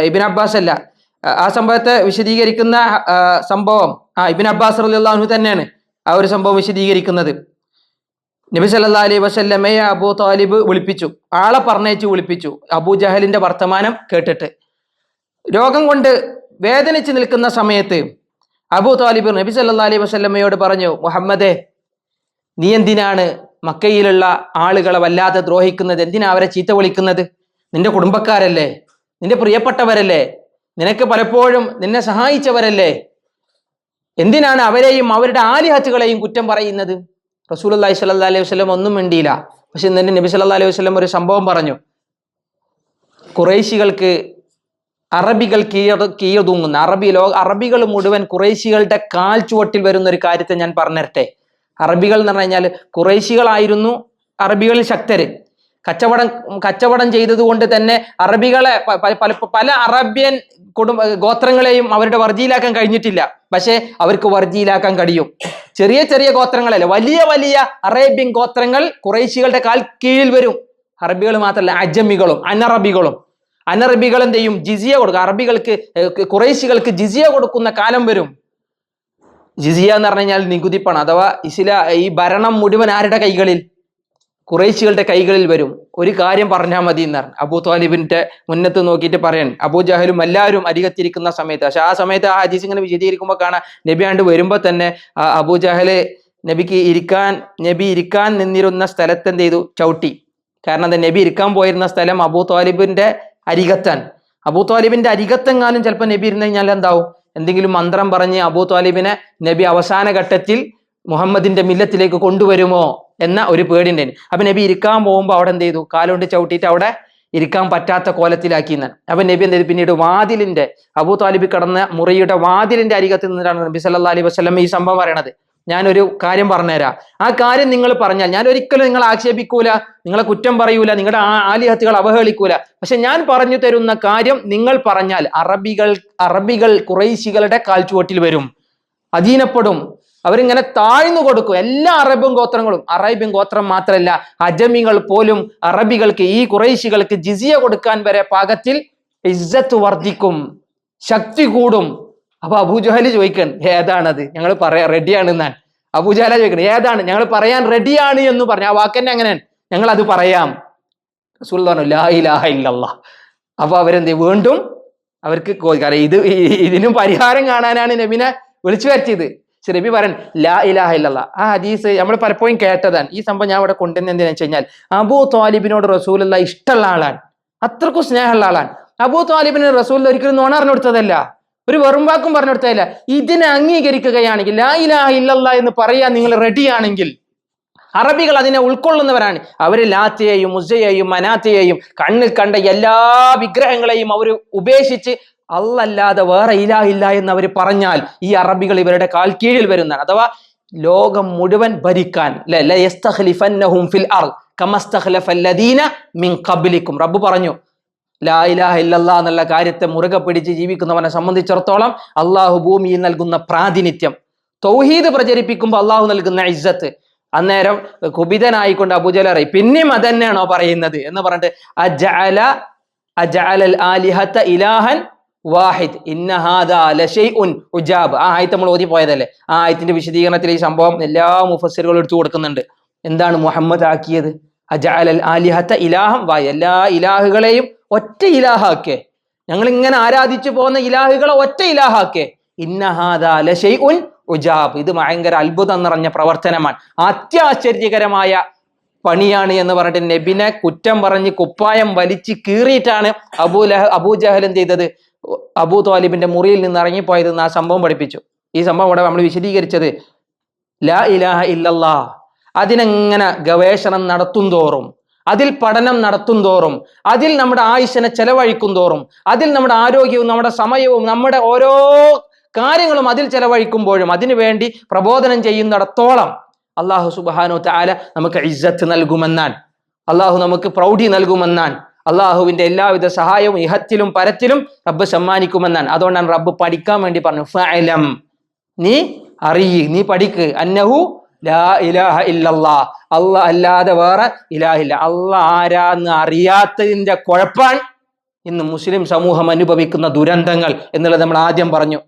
Speaker 1: ഇബ്നു അബ്ബാസ് അല്ല, ആ സംഭവത്തെ വിശദീകരിക്കുന്ന സംഭവം ഇബ്നു അബ്ബാസ് റളിയല്ലാഹു അൻഹു തന്നെയാണ് ആ ഒരു സംഭവം വിശദീകരിക്കുന്നത്. നബി സല്ലല്ലാഹു അലൈഹി വസല്ലമയെ അബൂ ത്വാലിബ് വിളിപ്പിച്ചു, ആളെ പറഞ്ഞയച്ച് വിളിപ്പിച്ചു. അബൂ ജഹലിന്റെ വർത്തമാനം കേട്ടിട്ട് രോഗം കൊണ്ട് വേദനിച്ച് നിൽക്കുന്ന സമയത്ത് അബൂ ത്വാലിബ് നബി സല്ലല്ലാഹു അലൈഹി വസല്ലമയോട് പറഞ്ഞു, മുഹമ്മദേ, നീ എന്തിനാണ് മക്കയിലുള്ള ആളുകളെ വല്ലാതെ ദ്രോഹിക്കുന്നത്? എന്തിനാ അവരെ ചീത്ത വിളിക്കുന്നത്? നിന്റെ കുടുംബക്കാരല്ലേ, നിന്റെ പ്രിയപ്പെട്ടവരല്ലേ, നിനക്ക് പലപ്പോഴും നിന്നെ സഹായിച്ചവരല്ലേ, എന്തിനാണ് അവരെയും അവരുടെ ആലിഹത്തുകളെയും കുറ്റം പറയുന്നത്? റസൂലുള്ളാഹി സ്വല്ലല്ലാഹി അലൈഹി വസല്ലം ഒന്നും മിണ്ടിയില്ല. പക്ഷെ എന്നിട്ട് നബി സല്ലല്ലാഹു അലൈഹി വസല്ലം ഒരു സംഭവം പറഞ്ഞു. ഖുറൈശികൾക്ക് അറബികൾ കീഴടങ്ങുന്ന അറബികൾ മുഴുവൻ ഖുറൈശികളുടെ കാൽ ചുവട്ടിൽ വരുന്ന ഒരു കാര്യത്തെ ഞാൻ പറഞ്ഞിരട്ടെ. അറബികൾ എന്ന് പറഞ്ഞു കഴിഞ്ഞാൽ ഖുറൈശികളായിരുന്നു അറബികളിൽ ശക്തര്. കച്ചവടം ചെയ്തത് കൊണ്ട് തന്നെ അറബികളെ പല അറബ്യൻ ഗോത്രങ്ങളെയും അവരുടെ വർജിയിലാക്കാൻ കഴിഞ്ഞിട്ടില്ല. പക്ഷെ അവർക്ക് വർജിയിലാക്കാൻ കഴിയും. ചെറിയ ചെറിയ ഗോത്രങ്ങളല്ല, വലിയ വലിയ അറേബ്യൻ ഗോത്രങ്ങൾ ഖുറൈശികളുടെ കാൽ കീഴിൽ വരും. അറബികൾ മാത്രമല്ല, അജമികളും അനറബികൾ എന്ത് ചെയ്യും? ജിസിയ കൊടുക്കുക. അറബികൾക്ക്, ഖുറൈശികൾക്ക് ജിസിയ കൊടുക്കുന്ന കാലം വരും. ജിസിയ എന്ന് പറഞ്ഞു കഴിഞ്ഞാൽ നികുതിപ്പണം, അഥവാ ഈ ഭരണം മുഴുവൻ ആരുടെ കൈകളിൽ? ഖുറൈശികളുടെ കൈകളിൽ വരും. ഒരു കാര്യം പറഞ്ഞാൽ മതി എന്ന് പറഞ്ഞു. അബൂ ത്വാലിബിന്റെ മുന്നത്ത് നോക്കിയിട്ട് പറയാൻ, അബൂ ജഹലും എല്ലാവരും അരികത്തിരിക്കുന്ന സമയത്ത്. പക്ഷെ ആ സമയത്ത് ആ ഹദീസ് ഇങ്ങനെ വിശദീകരിക്കുമ്പോൾ കാണാം, നബി ആണ്ട് വരുമ്പോൾ തന്നെ അബൂ ജഹല് നബി ഇരിക്കാൻ നിന്നിരുന്ന സ്ഥലത്ത് എന്ത് ചെയ്തു? ചവിട്ടി. കാരണം എന്താ? നബി ഇരിക്കാൻ പോയിരുന്ന സ്ഥലം അബൂ ത്വാലിബിന്റെ അരികത്താണ്. അബൂ ത്വാലിബിന്റെ അരികത്തെങ്ങാനും ചിലപ്പോൾ നബി ഇരുന്ന് കഴിഞ്ഞാൽ എന്താവും? എന്തെങ്കിലും മന്ത്രം പറഞ്ഞ് അബൂ ത്വാലിബിനെ നബി അവസാന ഘട്ടത്തിൽ മുഹമ്മദിന്റെ മില്ലത്തിലേക്ക് കൊണ്ടുവരുമോ എന്ന ഒരു പേടിൻ്റെ. അപ്പൊ നബി ഇരിക്കാൻ പോകുമ്പോൾ അവിടെ എന്ത് ചെയ്തു? കാലുകൊണ്ട് ചവിട്ടിയിട്ട് അവിടെ ഇരിക്കാൻ പറ്റാത്ത കോലത്തിലാക്കി എന്നാണ്. അപ്പൊ നബി എന്ത് ചെയ്തു? പിന്നീട് വാതിലിന്റെ, അബൂ ത്വാലിബ് കിടന്ന മുറിയുടെ വാതിലിന്റെ അരികത്ത് നിന്നിട്ടാണ് നബി സല്ലല്ലാഹു അലൈഹി വസല്ലം ഈ സംഭവം പറയണത്. ഞാനൊരു കാര്യം പറഞ്ഞുതരാം, ആ കാര്യം നിങ്ങൾ പറഞ്ഞാൽ ഞാൻ ഒരിക്കലും നിങ്ങളെ ആക്ഷേപിക്കൂല, നിങ്ങളെ കുറ്റം പറയൂല, നിങ്ങളുടെ ആലിഹത്തുകൾ അവഹേളിക്കൂല. പക്ഷെ ഞാൻ പറഞ്ഞു തരുന്ന കാര്യം നിങ്ങൾ പറഞ്ഞാൽ അറബികൾ ഖുറൈശികളുടെ കാൽച്ചുവട്ടിൽ വരും, അധീനപ്പെടും, അവരിങ്ങനെ താഴ്ന്നു കൊടുക്കും. എല്ലാ അറബ് ഗോത്രങ്ങളും, അറേബ്യൻ ഗോത്രം മാത്രമല്ല അജമികൾ പോലും അറബികൾക്ക്, ഈ ഖുറൈശികൾക്ക് ജിസിയ കൊടുക്കാൻ വരെ പാകത്തിൽ ഇസ്സത്ത് വർദ്ധിക്കും. ശക്തി കൂടും. അപ്പൊ അബൂജഹല് ചോദിക്കൺ ഏതാണത്, ഞങ്ങൾ പറയാ റെഡിയാണ് എന്നാണ്. അബൂജഹല ചോദിക്കണം ഏതാണ്, ഞങ്ങൾ പറയാൻ റെഡിയാണ് എന്ന് പറഞ്ഞു. ആ വാക്കന്നെ അങ്ങനെയാണ്, ഞങ്ങൾ അത് പറയാം. റസൂൽ പറഞ്ഞു ലാ ഇലാഹ ഇല്ലല്ലാഹ്. അപ്പൊ അവരെന്ത് വീണ്ടും അവർക്ക് കാരണം ഇതിനും പരിഹാരം കാണാനാണ് നബിനെ വിളിച്ചു വരുത്തിയത്. പക്ഷെ നബി പറയൻ ലാ ഇലാഹ ഇല്ലല്ലാഹ്. ആ ഹദീസ് നമ്മൾ പലപ്പോഴും കേട്ടതാണ്. ഈ സംഭവം ഞാൻ ഇവിടെ കൊണ്ടുവന്ന എന്തിനാ വെച്ച് കഴിഞ്ഞാൽ അബൂ ത്വാലിബിനോട് റസൂലുള്ള ഇഷ്ടമുള്ള ആളാണ്, അത്രക്കും സ്നേഹമുള്ള ആളാണ്. അബൂ ത്വാലിബിന് റസൂൽ ഒരിക്കലും നുണ പറഞ്ഞു കൊടുത്തതല്ല, ഒരു വെറും വാക്കും പറഞ്ഞു കൊടുത്തതല്ല. ഇതിനെ അംഗീകരിക്കുകയാണെങ്കിൽ ലാ ഇലാഹ ഇല്ലല്ലാഹ് എന്ന് പറയാൻ നിങ്ങൾ റെഡിയാണെങ്കിൽ, അറബികൾ അതിനെ ഉൾക്കൊള്ളുന്നവരാണ്. അവര് ലാത്തയെയും ഉസ്സയെയും മനാത്തയെയും കണ്ണിൽ കണ്ട എല്ലാ വിഗ്രഹങ്ങളെയും അവർ ഉപേക്ഷിച്ച് അല്ലാതെ വേറെ ഇലാഹില്ല എന്ന് അവർ പറഞ്ഞാൽ ഈ അറബികൾ ഇവരുടെ കാൽ കീഴിൽ വരുന്നതാണ്. അഥവാ ലോകം മുഴുവൻ ഭരിക്കാൻ റബ്ബ് പറഞ്ഞു. ലാ ഇലാഹ ഇല്ലല്ലാഹ് എന്നുള്ള കാര്യത്തെ മുറുകെ പിടിച്ച് ജീവിക്കുന്നവനെ സംബന്ധിച്ചിടത്തോളം അള്ളാഹു ഭൂമിയിൽ നൽകുന്ന പ്രാതിനിധ്യം, തൗഹീദ് പ്രചരിപ്പിക്കുമ്പോൾ അള്ളാഹു നൽകുന്ന ഇസ്സത്ത്, അന്നേരം കുപിതനായിക്കൊണ്ട് അബൂജഹൽ പറയും പിന്നെയും അതന്നെയാണോ പറയുന്നത് എന്ന് പറഞ്ഞിട്ട് അജഅലൽ ആലിഹത ഇലാഹൻ വാഹിദ് ഇന്ന ഹാദാ ലശൈഉൻ ഉജാബ്. ആ ആയത്ത് നമ്മൾ ഓതി പോയതല്ലേ. ആ ആയത്തിന്റെ വിശദീകരണത്തിൽ ഈ സംഭവം എല്ലാ മുഫസ്സിറുകളും എടുത്തു കൊടുക്കുന്നുണ്ട്. എന്താണ് മുഹമ്മദ് ആക്കിയത്? അജഅലൽ ആലിഹത ഇലാഹൻ വാഹിദ്, എല്ലാ ഇലാഹുകളെയും ഒറ്റ ഇലാഹാക്കേ, ഞങ്ങൾ ഇങ്ങനെ ആരാധിച്ചു പോകുന്ന ഇലാഹുകളെ ഒറ്റ ഇലാഹാക്കേ. ഇന്ന ഹാദാ ലശൈഉൻ ഉജാബ്, ഇത് ഭയങ്കര അത്ഭുതം നിറഞ്ഞ പ്രവർത്തനമാണ്, അത്യാശ്ചര്യകരമായ പണിയാണ് എന്ന് പറഞ്ഞിട്ട് നബിനെ കുറ്റം പറഞ്ഞ് കുപ്പായം വലിച്ച് കീറിയിട്ടാണ് അബൂജഹൽ എന്ത് ചെയ്തത്? അബൂ ത്വാലിബിന്റെ മുറിയിൽ നിന്ന് ഇറങ്ങിപ്പോയത് എന്ന് ആ സംഭവം പഠിപ്പിച്ചു. ഈ സംഭവം ഇവിടെ നമ്മൾ വിശദീകരിച്ചത് ലാ ഇലാഹ ഇല്ലല്ലാഹ് അതിനെങ്ങനെ ഗവേഷണം നടത്തും തോറും, അതിൽ പഠനം നടത്തും തോറും, അതിൽ നമ്മുടെ ആയുസ്സിനെ ചെലവഴിക്കും തോറും, അതിൽ നമ്മുടെ ആരോഗ്യവും നമ്മുടെ സമയവും നമ്മുടെ ഓരോ കാര്യങ്ങളും അതിൽ ചെലവഴിക്കുമ്പോഴും അതിനു വേണ്ടി പ്രബോധനം ചെയ്യുന്നിടത്തോളം അള്ളാഹു സുബ്ഹാനഹു വ തആല നമുക്ക് ഇസ്സത്ത് നൽകുമെന്നാണ്, അള്ളാഹു നമുക്ക് പ്രൗഢി നൽകുമെന്നാണ്, അള്ളാഹുവിന്റെ എല്ലാവിധ സഹായവും ഇഹത്തിലും പരത്തിലും റബ്ബ് സമ്മാനിക്കുമെന്നാണ്. അതുകൊണ്ടാണ് റബ്ബ് പഠിക്കാൻ വേണ്ടി പറഞ്ഞു ഫഅലം, നീ അറിയ്, നീ പഠിക്ക്, അന്നഹു ലാ ഇലാഹ ഇല്ലല്ലാഹ്, അല്ലാഹ് അല്ലാതെ വേറെ ഇലാഹില്ല. അല്ലാഹ് ആരാന്ന് അറിയാത്തതിന്റെ കുഴപ്പാണ് ഇന്ന് മുസ്ലിം സമൂഹം അനുഭവിക്കുന്ന ദുരന്തങ്ങൾ എന്നുള്ളത് നമ്മൾ ആദ്യം പറഞ്ഞു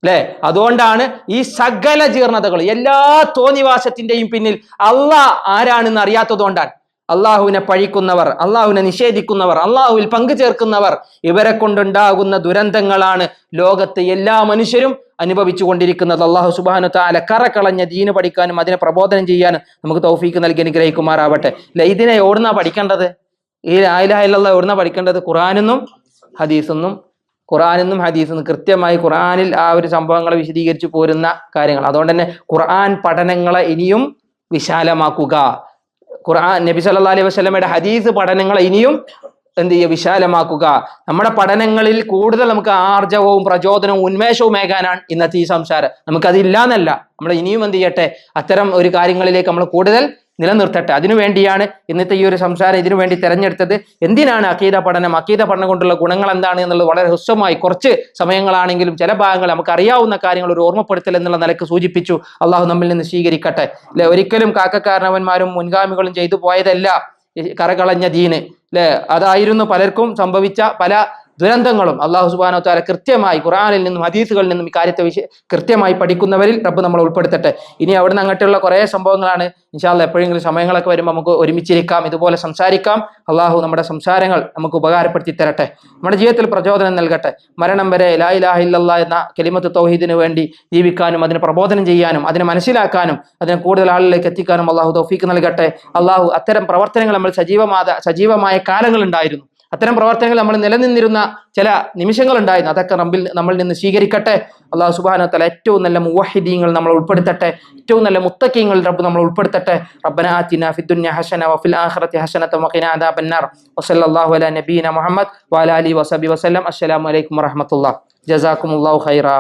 Speaker 1: അല്ലെ. അതുകൊണ്ടാണ് ഈ സകല ജീർണതകൾ, എല്ലാ തോന്നിവാസത്തിന്റെയും പിന്നിൽ അള്ളാഹ് ആരാണെന്ന് അറിയാത്തത് കൊണ്ടാണ്. അള്ളാഹുവിനെ പഴിക്കുന്നവർ, അള്ളാഹുവിനെ നിഷേധിക്കുന്നവർ, അള്ളാഹുവിൽ പങ്കു ചേർക്കുന്നവർ, ഇവരെ കൊണ്ടുണ്ടാകുന്ന ദുരന്തങ്ങളാണ് ലോകത്ത് എല്ലാ മനുഷ്യരും അനുഭവിച്ചു കൊണ്ടിരിക്കുന്നത്. അള്ളാഹു സുബ്ഹാനഹു വ തആല കറകളഞ്ഞ ദീന് പഠിക്കാനും അതിനെ പ്രബോധനം ചെയ്യാനും നമുക്ക് തൗഫീക്ക് നൽകി അനുഗ്രഹിക്കുമാറാവട്ടെ. ഇതിനെ എവിടുന്നാ പഠിക്കേണ്ടത്? ഈ ലാ ഇലാഹ ഇല്ലല്ലാഹ് എവിടുന്നാ പഠിക്കേണ്ടത്? ഖുർആനിന്നും ഹദീസിന്നും. ഖുർആനിന്നും ഹദീസിന്നും കൃത്യമായി ഖുർആനിൽ ആ ഒരു സംഭവങ്ങളെ വിശദീകരിച്ചു പോരുന്ന കാര്യങ്ങൾ. അതുകൊണ്ട് തന്നെ ഖുർആൻ പഠനങ്ങളെ ഇനിയും വിശാലമാക്കുക, ഖുർആൻ നബി സല്ലല്ലാഹു അലൈഹി വസല്ലമയുടെ ഹദീസ് പഠനങ്ങളെ ഇനിയും എന്ത് ചെയ്യുക? വിശാലമാക്കുക. നമ്മുടെ പഠനങ്ങളിൽ കൂടുതൽ നമുക്ക് ആർജവവും പ്രചോദനവും ഉന്മേഷവും ഏകാനാണ് ഇന്നത്തെ ഈ സംസാരം. നമുക്കതില്ലാന്നല്ല, നമ്മൾ ഇനിയും എന്ത് ചെയ്യട്ടെ? അത്തരം ഒരു കാര്യങ്ങളിലേക്ക് നമ്മൾ കൂടുതൽ നിലനിർത്തട്ടെ. അതിനുവേണ്ടിയാണ് ഇന്നത്തെ ഈ ഒരു സംസാരം ഇതിനു വേണ്ടി തിരഞ്ഞെടുത്തത്. എന്തിനാണ് അഖീദ പഠനം, അഖീദ പഠനം കൊണ്ടുള്ള ഗുണങ്ങൾ എന്താണ് എന്നുള്ളത് വളരെ ഹ്രസ്വമായി കുറച്ച് സമയങ്ങളാണെങ്കിലും ചില ഭാഗങ്ങൾ നമുക്ക് അറിയാവുന്ന കാര്യങ്ങൾ ഒരു ഓർമ്മപ്പെടുത്തൽ എന്നുള്ള നിലക്ക് സൂചിപ്പിച്ചു. അള്ളാഹു നമ്മിൽ നിന്ന് സ്വീകരിക്കട്ടെ. അല്ലെ, ഒരിക്കലും കാക്കക്കാരണവന്മാരും മുൻഗാമികളും ചെയ്തു പോയതല്ല കറകളഞ്ഞ ദീന്, അല്ലെ, അതായിരുന്നു പലർക്കും സംഭവിച്ച പല ദുരന്തങ്ങളും. അള്ളാഹു സുബ്ഹാനഹു വ തആല കൃത്യമായി ഖുർആനിൽ നിന്നും ഹദീസുകളിൽ നിന്നും ഈ കാര്യത്തെ കൃത്യമായി പഠിക്കുന്നവരിൽ റബ്ബ് നമ്മളെ ഉൾപ്പെടുത്തട്ടെ. ഇനി അവിടുന്ന് അങ്ങോട്ടുള്ള കുറേ സംഭവങ്ങളാണ്. ഇൻഷാ അല്ലാഹ് എപ്പോഴെങ്കിലും സമയങ്ങളൊക്കെ വരുമ്പോൾ നമുക്ക് ഒരുമിച്ചിരിക്കാം, ഇതുപോലെ സംസാരിക്കാം. അള്ളാഹു നമ്മുടെ സംസാരങ്ങൾ നമുക്ക് ഉപകാരപ്പെടുത്തി തരട്ടെ, നമ്മുടെ ജീവിതത്തിൽ പ്രചോദനം നൽകട്ടെ. മരണം വരെ ലാ ഇലാഹ ഇല്ലല്ലാഹ് എന്ന കലിമത്ത് തൗഹീദിന് വേണ്ടി ജീവിക്കാനും അതിനെ പ്രബോധനം ചെയ്യാനും അതിനെ മനസ്സിലാക്കാനും അതിനെ കൂടുതൽ ആളിലേക്ക് എത്തിക്കാനും അള്ളാഹു തൗഫീക്ക് നൽകട്ടെ. അള്ളാഹു അത്തരം പ്രവർത്തനങ്ങൾ നമ്മൾ സജീവമായ കാലങ്ങളുണ്ടായിരുന്നു, അത്തരം പ്രവർത്തനങ്ങൾ നമ്മൾ നിലനിന്നിരുന്ന ചില നിമിഷങ്ങൾ ഉണ്ടായിരുന്നു. അതൊക്കെ നമ്മളിൽ നിന്ന് സ്വീകരിക്കട്ടെ. അള്ളാഹു സുബ്ഹാനഹു വ തആല ഏറ്റവും നല്ല മുവഹിദീങ്ങൾ നമ്മൾ ഉൾപ്പെടുത്തട്ടെ, ഏറ്റവും നല്ല മുത്തഖീങ്ങൾ റബ്ബ് നമ്മൾ ഉൾപ്പെടുത്തട്ടെ. റബ്ബനാ ആതിനാ ഫിദ്ദുനിയ ഹസന വഫിൽ ആഖിറതി ഹസനത വഖിനാ അദാബന്നാർ. വസല്ലല്ലാഹു അലാ നബിയിന മുഹമ്മദ് വഅലാ ആലിഹി വസഹ്ബിഹി വസല്ലം. അസ്സലാമു അലൈക്കും വറഹ്മത്തുള്ളാഹി. ജസാകുമുല്ലാഹു ഖൈറാ.